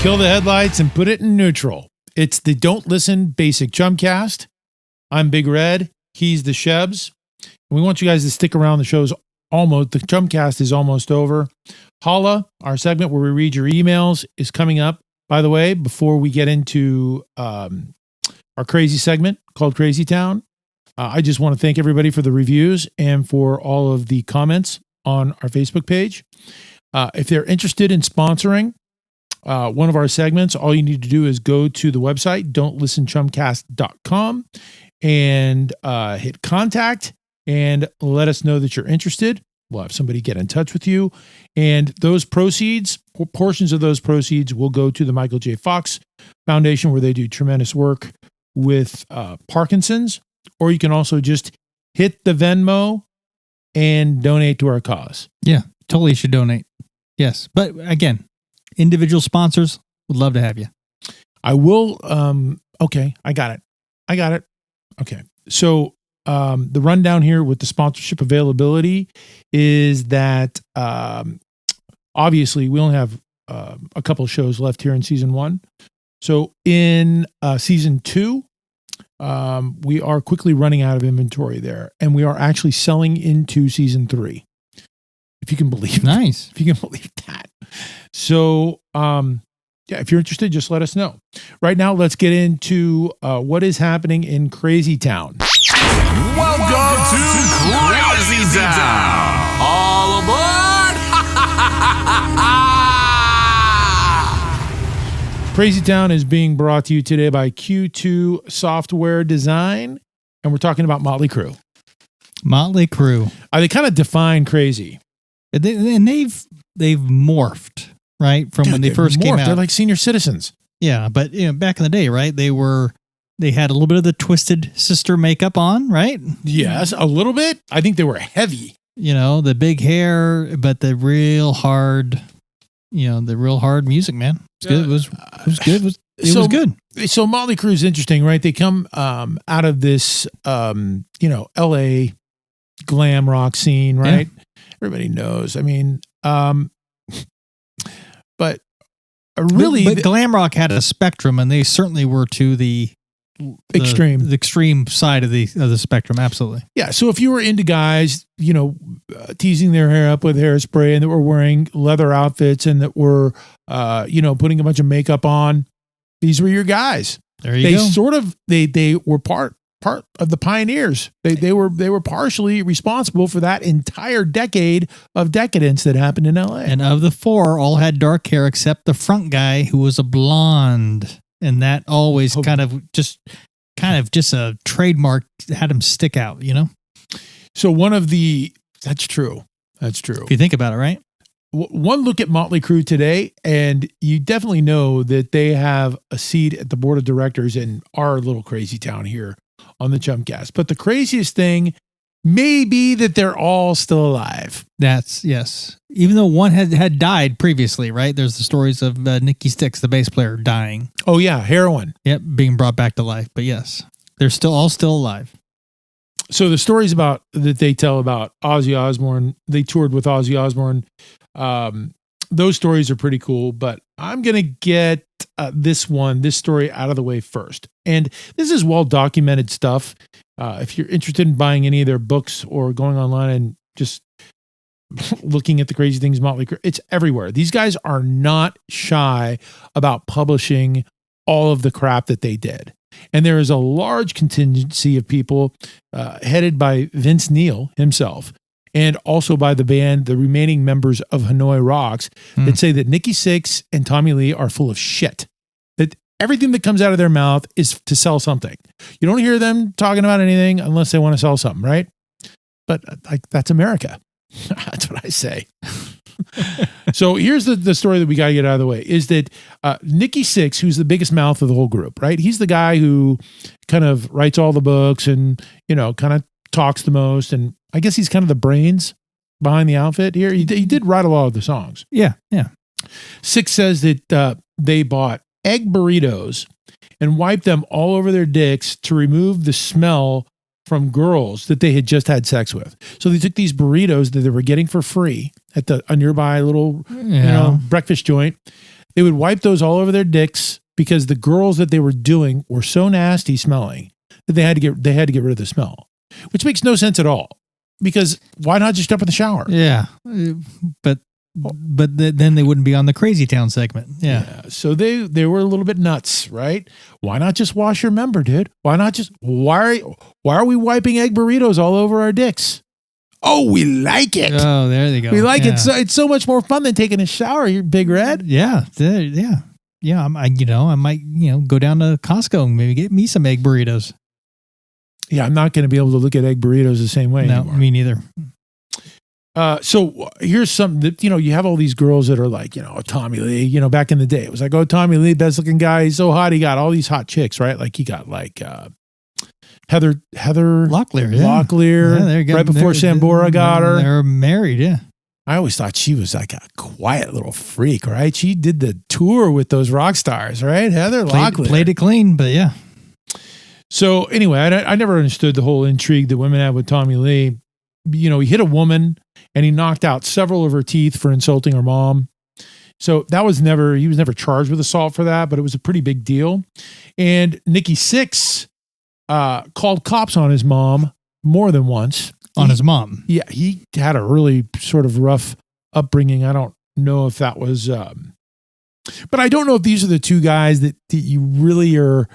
Kill the headlights and put it in neutral. It's the Don't Listen Basic Chumcast. I'm Big Red. He's the Shebs. We want you guys to stick around. The Chumcast is almost over. Holla, our segment where we read your emails, is coming up. By the way, before we get into our crazy segment called Crazy Town, I just want to thank everybody for the reviews and for all of the comments on our Facebook page. If they're interested in sponsoring one of our segments, all you need to do is go to the website, don'tlistenchumcast.com, and hit contact and let us know that you're interested. We'll have somebody get in touch with you. And those proceeds, portions of those proceeds, will go to the Michael J. Fox Foundation, where they do tremendous work with Parkinson's. Or you can also just hit the Venmo and donate to our cause.
Yeah, totally should donate. Yes. But again, individual sponsors would love to have you.
I will. Okay, I got it. Okay. So the rundown here with the sponsorship availability is that obviously we only have a couple of shows left here in season 1. So in season 2, we are quickly running out of inventory there, and we are actually selling into season 3. If you can believe it.
Nice.
If you can believe that. So, yeah, if you're interested, just let us know. Right now, let's get into what is happening in Crazy Town.
Welcome to Crazy Town. All aboard!
Crazy Town is being brought to you today by Q2 Software Design, and we're talking about Motley Crue.
Motley Crue.
They kind of define crazy.
And they've morphed, right? From when they first came out.
They're like senior citizens.
Yeah, but back in the day, right? They had a little bit of the Twisted Sister makeup on, right?
Yes, a little bit. I think they were heavy.
The big hair, but the real hard music, man. It's good. It was good. It was good.
So Motley Crue is interesting, right? They come out of this, LA glam rock scene, right? Yeah. Everybody knows. I mean, but really,
but glam rock had a spectrum, and they certainly were to the extreme side of the spectrum. Absolutely.
Yeah. So if you were into guys, teasing their hair up with hairspray, and that were wearing leather outfits, and that were, putting a bunch of makeup on, these were your guys.
There you go.
They were part of the pioneers. They were partially responsible for that entire decade of decadence that happened in LA.
And of the four, all had dark hair except the front guy, who was a blonde. And that always kind of just a trademark, had him stick out,
So that's true.
If you think about it, right?
One look at Motley Crue today, and you definitely know that they have a seat at the board of directors in our little crazy town here on the Chumcast. But the craziest thing may be that they're all still alive.
Yes. Even though one had died previously, right? There's the stories of Nikki Sixx, the bass player, dying.
Oh yeah, heroin.
Yep, being brought back to life. But yes, they're all still alive.
So the stories that they tell about Ozzy Osbourne, they toured with Ozzy Osbourne. Those stories are pretty cool, but I'm going to get this story out of the way first. And this is well-documented stuff. If you're interested in buying any of their books or going online and just looking at the crazy things Motley Crue, it's everywhere. These guys are not shy about publishing all of the crap that they did. And there is a large contingency of people headed by Vince Neil himself, and also by the band, the remaining members of Hanoi Rocks, that say that Nikki Sixx and Tommy Lee are full of shit. That everything that comes out of their mouth is to sell something. You don't hear them talking about anything unless they want to sell something, right? But that's America. That's what I say. So here's the story that we got to get out of the way, is that Nikki Sixx, who's the biggest mouth of the whole group, right? He's the guy who kind of writes all the books and, kind of talks the most. And I guess he's kind of the brains behind the outfit here. He did write a lot of the songs.
Yeah.
Sixx says that they bought egg burritos and wiped them all over their dicks to remove the smell from girls that they had just had sex with. So they took these burritos that they were getting for free at a nearby little breakfast joint. They would wipe those all over their dicks because the girls that they were doing were so nasty smelling that they had to get rid of the smell, which makes no sense at all. Because why not just jump in the shower?
Yeah, but then they wouldn't be on the Crazy Town segment. Yeah.
So they were a little bit nuts, right? Why not just wash your member, dude? Why are we wiping egg burritos all over our dicks? Oh, we like it.
Oh, there they go.
We like it. So it's so much more fun than taking a shower. You're Big Red.
Yeah. I might go down to Costco and maybe get me some egg burritos.
Yeah, I'm not going to be able to look at egg burritos the same way anymore.
Me neither.
So here's something that, you have all these girls that are like, Tommy Lee, back in the day, it was like, oh, Tommy Lee, best looking guy. He's so hot. He got all these hot chicks, right? Like he got like, Heather
Locklear.
Locklear.
Yeah, there you go.
Right before Sambora got her.
They're married. Yeah.
I always thought she was like a quiet little freak, right? She did the tour with those rock stars, right? Heather Locklear.
Played it clean, but yeah.
So anyway, I never understood the whole intrigue that women had with Tommy Lee. He hit a woman and he knocked out several of her teeth for insulting her mom. So he was never charged with assault for that, but it was a pretty big deal. And Nikki Sixx called cops on his mom more than once.
On his mom?
Yeah, he had a really sort of rough upbringing. I don't know if that was, but I don't know if these are the two guys that you really are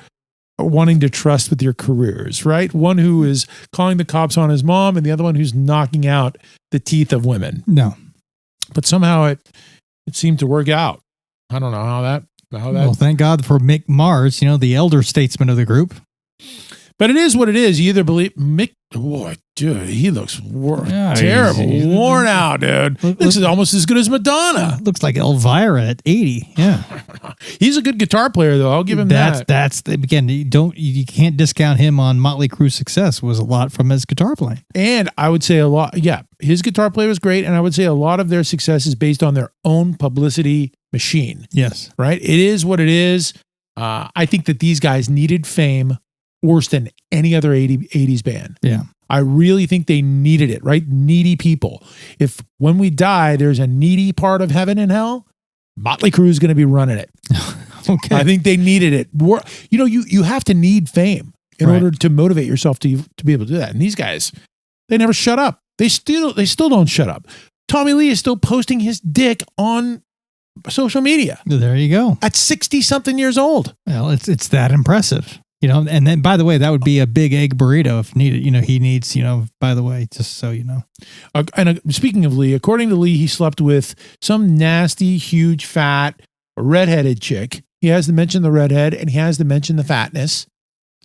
wanting to trust with your careers, right? One who is calling the cops on his mom and the other one who's knocking out the teeth of women.
No.
But somehow it seemed to work out. I don't know how that.
Well, thank God for Mick Mars, the elder statesman of the group.
But it is what it is. You either believe Mick, boy, dude, he looks terrible, worn out, dude. This is almost as good as Madonna.
Looks like Elvira at 80. Yeah,
he's a good guitar player, though. I'll give him that.
That's again, you can't discount him on Motley Crue's success. Was a lot from his guitar playing,
and I would say a lot. Yeah, his guitar play was great, and I would say a lot of their success is based on their own publicity machine.
Yes,
right. It is what it is. I think that these guys needed fame worse than any other 80s band.
Yeah.
I really think they needed it, right? Needy people. If when we die, there's a needy part of heaven and hell, Motley Crue is going to be running it.
Okay.
I think they needed it. You know, you have to need fame in order to motivate yourself to be able to do that. And these guys, they never shut up. They still don't shut up. Tommy Lee is still posting his dick on social media.
There you go.
At 60 something years old.
Well, it's that impressive. You know, and then, by the way, that would be a big egg burrito if needed. You know, he needs, you know, by the way, just so you know.
Speaking of Lee, according to Lee, he slept with some nasty, huge, fat, redheaded chick. He has to mention the redhead and he has to mention the fatness.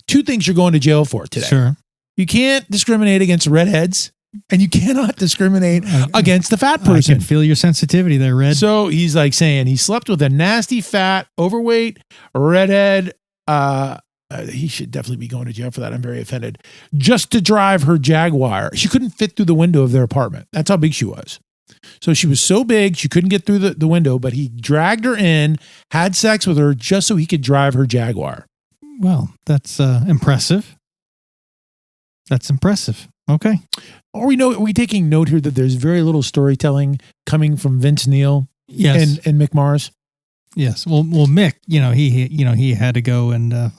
Two things you're going to jail for today.
Sure.
You can't discriminate against redheads and you cannot discriminate against the fat person.
I can feel your sensitivity there, Red.
So he's like saying he slept with a nasty, fat, overweight, redhead, he should definitely be going to jail for that. I'm very offended. Just to drive her Jaguar. She couldn't fit through the window of their apartment. That's how big she was. So she was so big, she couldn't get through the window, but he dragged her in, had sex with her just so he could drive her Jaguar.
Well, that's impressive. That's impressive. Okay.
Are we taking note here that there's very little storytelling coming from Vince Neil
yes.
and Mick Mars?
Yes. Well, Mick, he had to go and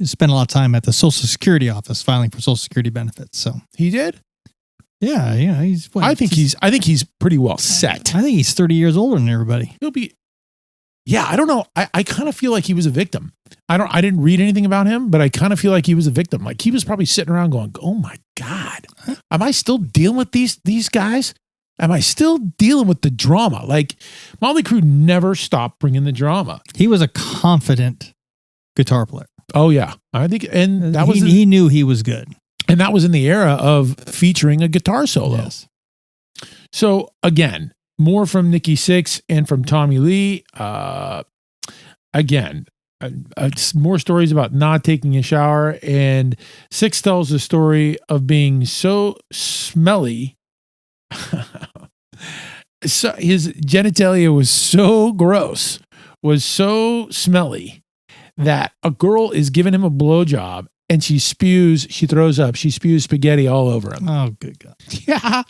spent a lot of time at the Social Security office filing for Social Security benefits. So
he did.
Yeah, he's.
I think he's pretty well set.
I think he's 30 years older than everybody.
He'll be. Yeah, I don't know. I kind of feel like he was a victim. I didn't read anything about him, but I kind of feel like he was a victim. Like he was probably sitting around going, "Oh my God, am I still dealing with these guys? Am I still dealing with the drama?" Like Motley Crue never stopped bringing the drama.
He was a confident guitar player.
Oh yeah, I think, and that was
he knew he was good,
and that was in the era of featuring a guitar solo.
Yes.
So again, more from Nikki Sixx and from Tommy Lee. More stories about not taking a shower, and Sixx tells the story of being so smelly. So his genitalia was so gross, was so smelly, that a girl is giving him a blowjob and she throws up, she spews spaghetti all over him.
Oh, good God.
Yeah.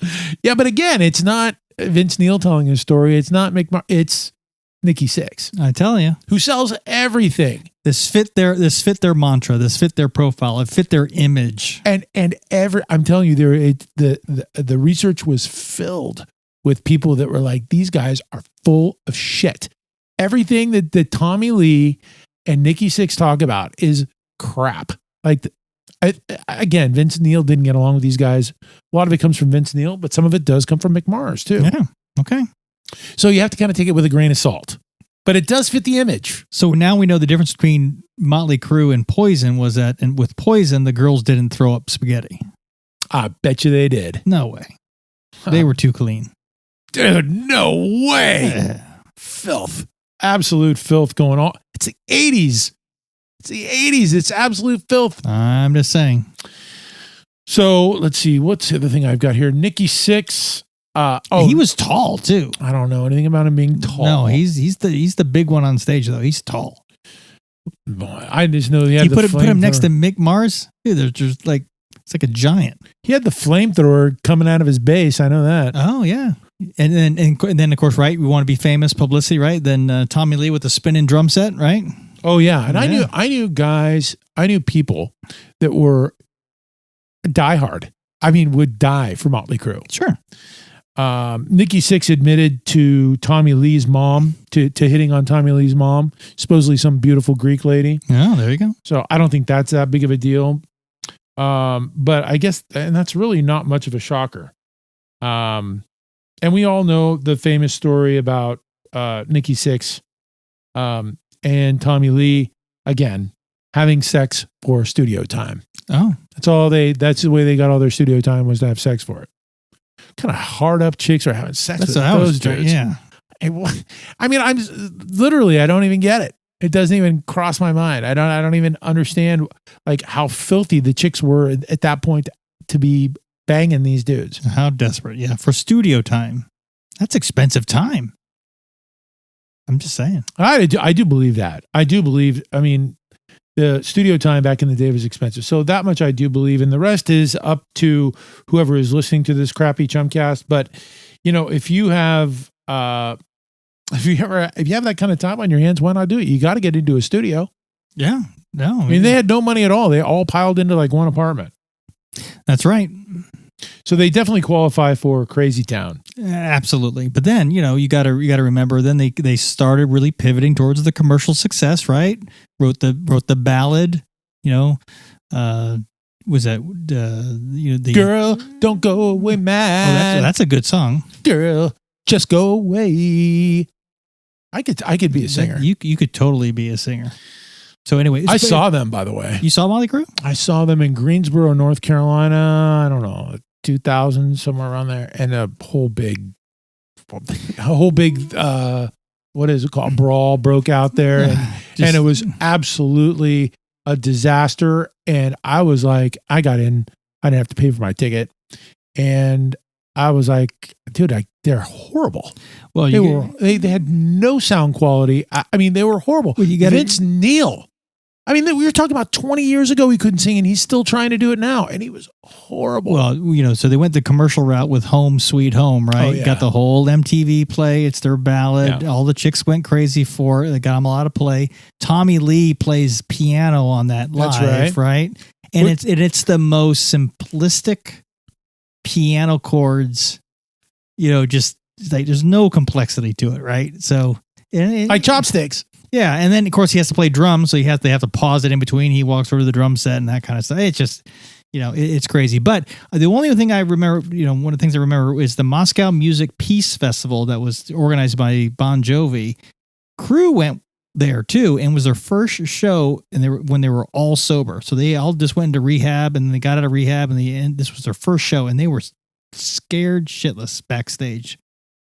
Yeah. But again, it's not Vince Neil telling his story. It's not it's Nikki Sixx.
I tell you.
Who sells everything.
This fit their mantra. This fit their profile. It fit their image.
I'm telling you, the research was filled with people that were like, these guys are full of shit. Everything that Tommy Lee and Nikki Sixx talk about is crap. Like, again, Vince Neil didn't get along with these guys. A lot of it comes from Vince Neil, but some of it does come from Mick Mars too.
Yeah. Okay.
So you have to kind of take it with a grain of salt, but it does fit the image.
So now we know the difference between Motley Crue and Poison was that, and with Poison, the girls didn't throw up spaghetti.
I bet you they did.
No way. They were too clean.
Dude, no way. Filth. Absolute filth going on. It's the 80s. It's absolute filth.
I'm just saying.
So let's see. What's the other thing I've got here? Nikki Sixx.
He was tall too.
I don't know anything about him being tall.
No, he's the big one on stage though. He's tall.
Boy, I just know he had
put him next to Mick Mars. Dude, they're just like, it's like a giant.
He had the flamethrower coming out of his bass. I know that.
Oh yeah. And then of course, right, we want to be famous, publicity, right? Then Tommy Lee with the spinning drum set, right?
Oh yeah, and yeah. I knew people that were diehard. I mean, would die for Motley Crue.
Sure.
Nikki Sixx admitted to Tommy Lee's mom to hitting on Tommy Lee's mom, supposedly some beautiful Greek lady.
Oh, there you go.
So I don't think that's that big of a deal. But I guess, and that's really not much of a shocker. And we all know the famous story about Nikki Sixx and Tommy Lee, again, having sex for studio time.
Oh.
That's the way they got all their studio time, was to have sex for it. Kind of hard up chicks are having sex with those dudes.
Yeah.
I mean, I don't even get it. It doesn't even cross my mind. I don't even understand like how filthy the chicks were at that point to be banging these dudes.
How desperate. Yeah. For studio time. That's expensive time. I'm just saying.
I do believe that. I do believe, I mean, the studio time back in the day was expensive. So that much I do believe. And the rest is up to whoever is listening to this crappy Chumcast. But, you know, if you have that kind of time on your hands, why not do it? You got to get into a studio.
Yeah. No.
I mean, they had no money at all. They all piled into like one apartment.
That's right.
So they definitely qualify for Crazy Town.
Absolutely. But then, you know, you got to remember then they started really pivoting towards the commercial success, right? Wrote the ballad, you know, was that you know, the
Girl, don't go away mad.
Oh, that's a good song.
Girl, just go away. I could be a singer.
You could totally be a singer. So anyway,
I saw them, by the way.
You saw Motley Crue?
I saw them in Greensboro, North Carolina. I don't know, 2000, somewhere around there, and a whole big, what is it called? Brawl broke out there, and it was absolutely a disaster. And I was like, I got in. I didn't have to pay for my ticket, and I was like, dude, they're horrible. Well, they had no sound quality. I mean, they were horrible. Well, Vince Neil. I mean, we were talking about 20 years ago he couldn't sing, and he's still trying to do it now, and he was horrible.
Well, you know, so they went the commercial route with Home Sweet Home, right?
Oh, yeah.
Got the whole MTV play. It's their ballad. Yeah. All the chicks went crazy for it. They got them a lot of play. Tommy Lee plays piano on that live,
that's
right? And it's the most simplistic piano chords, you know, just like there's no complexity to it, right? So
like chopsticks.
Yeah, and then of course he has to play drums, so they have to pause it in between. He walks over to the drum set and that kind of stuff. It's just, you know, it's crazy. But the only thing I remember, you know, one of the things I remember is the Moscow Music Peace Festival that was organized by Bon Jovi. Crue went there too, and was their first show, and when they were all sober. So they all just went into rehab, and they got out of rehab, and this was their first show, and they were scared shitless backstage.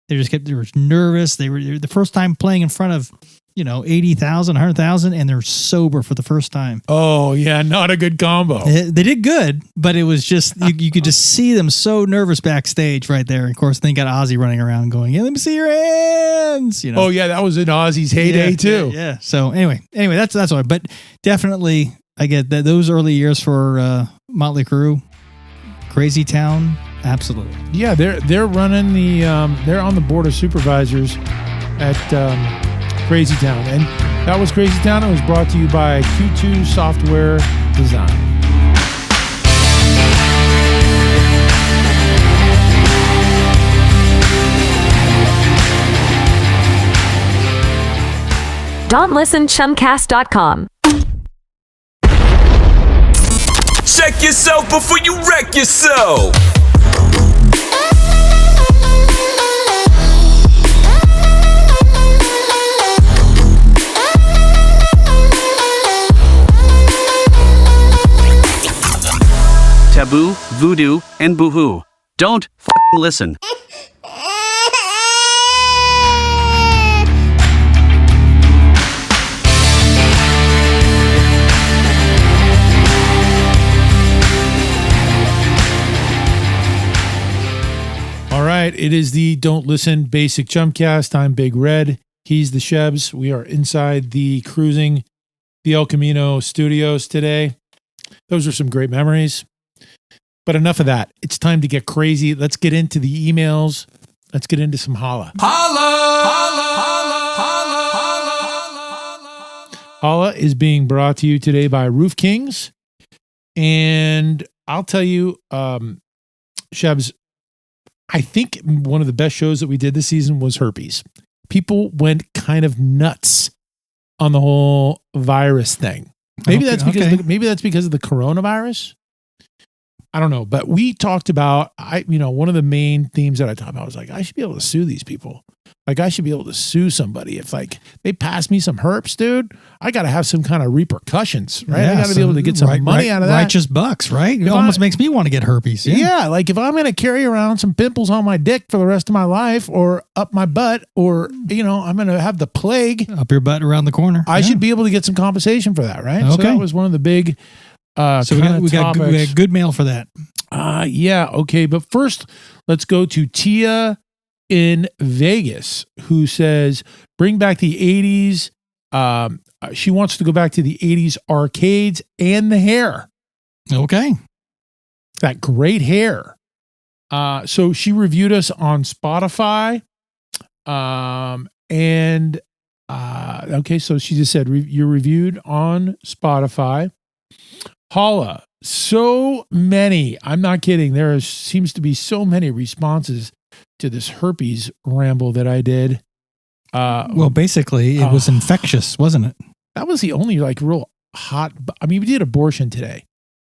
They were nervous. They were the first time playing in front of, you know, 80,000, 100,000, and they're sober for the first time.
Oh, yeah, not a good combo.
They did good, but it was just, you could just see them so nervous backstage right there. And of course, then you got Ozzy running around going, yeah, let me see your hands. You know?
Oh, yeah, that was in Ozzy's heyday, too.
Yeah. So anyway, that's all. But definitely, I get that those early years for Motley Crue, Crazy Town, absolutely.
Yeah, they're running they're on the board of supervisors at Crazy Town, and that was Crazy Town. It was brought to you by Q2 Software Design.
Don't listen, chumcast.com.
Check yourself before you wreck yourself.
Taboo, voodoo, and boohoo. Don't fucking listen.
All right, it is the Don't Listen Basic Chumcast. I'm Big Red. He's the Shebs. We are inside the cruising the El Camino studios today. Those are some great memories. But enough of that. It's time to get crazy. Let's get into the emails. Let's get into some holla. Holla is being brought to you today by Roof Kings. And I'll tell you, Shebs, I think one of the best shows that we did this season was Herpes. People went kind of nuts on the whole virus thing. Maybe that's because of the coronavirus. I don't know, but we talked about, one of the main themes that I talked about was like, I should be able to sue these people. Like, I should be able to sue somebody. If like they pass me some herpes, dude, I got to have some kind of repercussions, right?
Yeah,
I got to be able to get some money out of that.
Righteous bucks, right? It almost makes me want to get herpes.
Yeah. Like if I'm going to carry around some pimples on my dick for the rest of my life or up my butt, or, I'm going to have the plague.
Up your butt around the corner.
I should be able to get some compensation for that, right? Okay. So that was one of the big
so we got good mail for that.
Yeah. Okay. But first, let's go to Tia in Vegas who says, bring back the 80s. She wants to go back to the 80s arcades and the hair.
Okay.
That great hair. So she reviewed us on Spotify. Okay, so she just said, you're reviewed on Spotify. Holla, so many, I'm not kidding, seems to be so many responses to this herpes ramble that I did.
Well, basically, it was infectious, wasn't it?
That was the only like real hot, I mean, we did abortion today,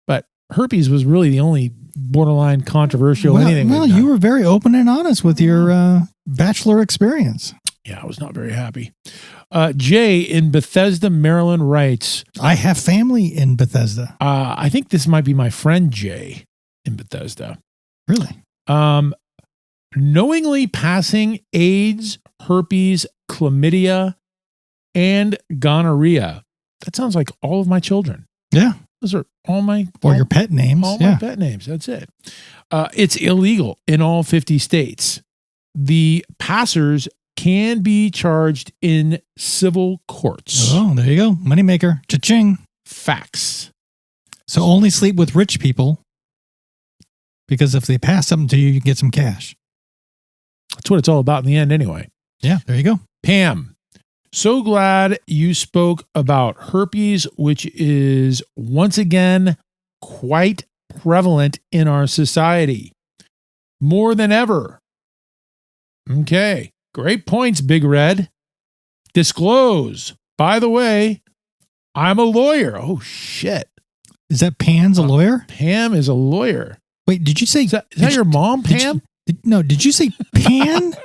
but herpes was really the only borderline controversial anything.
Well, you were very open and honest with your bachelor experience.
Yeah, I was not very happy. Jay in Bethesda, Maryland writes,
I have family in Bethesda.
I think this might be my friend Jay in Bethesda.
Really?
Knowingly passing AIDS, herpes, chlamydia, and gonorrhea. That sounds like all of my children.
Yeah.
Those are all my...
Or your pet names.
All my pet names. That's it. It's illegal in all 50 states. The passers can be charged in civil courts.
Oh, there you go. Moneymaker. Cha-ching.
Facts.
So only sleep with rich people, because if they pass something to you, you can get some cash.
That's what it's all about in the end anyway.
Yeah, there you go.
Pam, so glad you spoke about herpes, which is once again quite prevalent in our society. More than ever. Okay. Great points, Big Red. Disclose. By the way, I'm a lawyer. Oh, shit.
Is that Pan's a lawyer?
Pam is a lawyer.
Wait, did you say...
Is that your mom, Pam?
Did you say Pan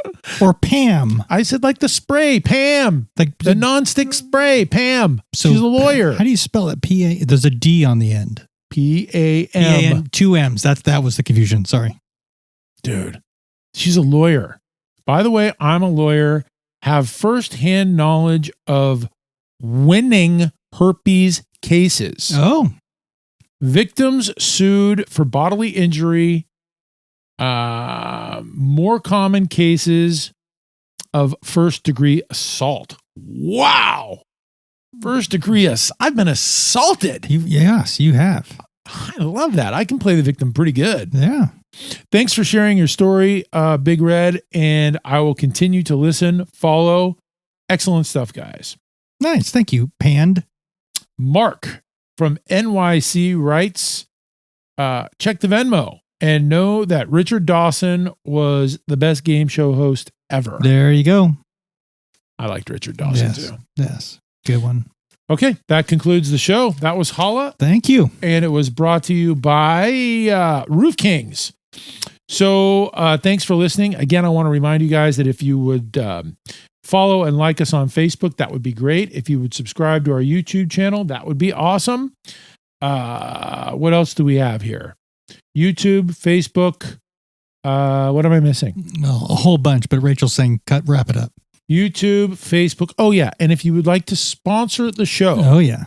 or Pam?
I said like the spray, Pam. Like the nonstick spray, Pam. So she's a lawyer.
How do you spell it? P-A... There's a D on the end.
P-A-M.
Two M's. That was the confusion. Sorry.
Dude, she's a lawyer. By the way, I'm a lawyer, have firsthand knowledge of winning herpes cases.
Oh.
Victims sued for bodily injury. More common cases of first-degree assault. Wow. First-degree assault. I've been assaulted.
Yes, you have.
I love that. I can play the victim pretty good.
Yeah.
Thanks for sharing your story, Big Red, and I will continue to listen, follow. Excellent stuff, guys.
Nice. Thank you, Pand.
Mark from NYC writes, check the Venmo and know that Richard Dawson was the best game show host ever.
There you go.
I liked Richard Dawson too.
Yes. Good one.
Okay, that concludes the show. That was Holla.
Thank you.
And it was brought to you by Roof Kings. So thanks for listening. Again, I want to remind you guys that if you would follow and like us on Facebook, that would be great. If you would subscribe to our YouTube channel, that would be awesome. What else do we have here? YouTube, Facebook. What am I missing?
Well, a whole bunch, but Rachel's saying wrap it up.
YouTube, Facebook. Oh, yeah. And if you would like to sponsor the show.
Oh, yeah.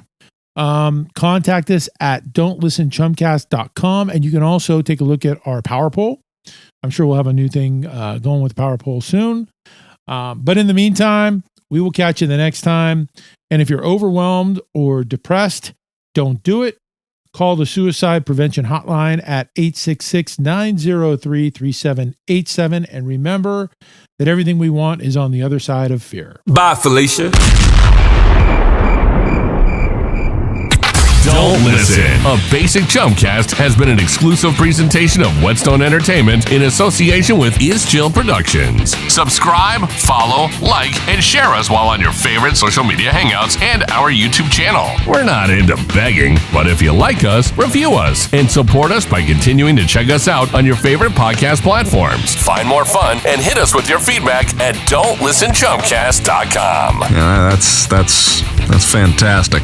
Contact us at don'tlistenchumcast.com. And you can also take a look at our Power Poll. I'm sure we'll have a new thing going with Power Poll soon. But in the meantime, we will catch you the next time. And if you're overwhelmed or depressed, don't do it. Call the Suicide Prevention Hotline at 866-903-3787. And remember that everything we want is on the other side of fear.
Bye, Felicia.
Don't listen. A Basic Chumcast has been an exclusive presentation of Whetstone Entertainment in association with Is Chill Productions. Subscribe, follow, like, and share us while on your favorite social media hangouts and our YouTube channel. We're not into begging, but if you like us, review us and support us by continuing to check us out on your favorite podcast platforms. Find more fun and hit us with your feedback at don'tlistenchumcast.com.
Yeah, that's fantastic.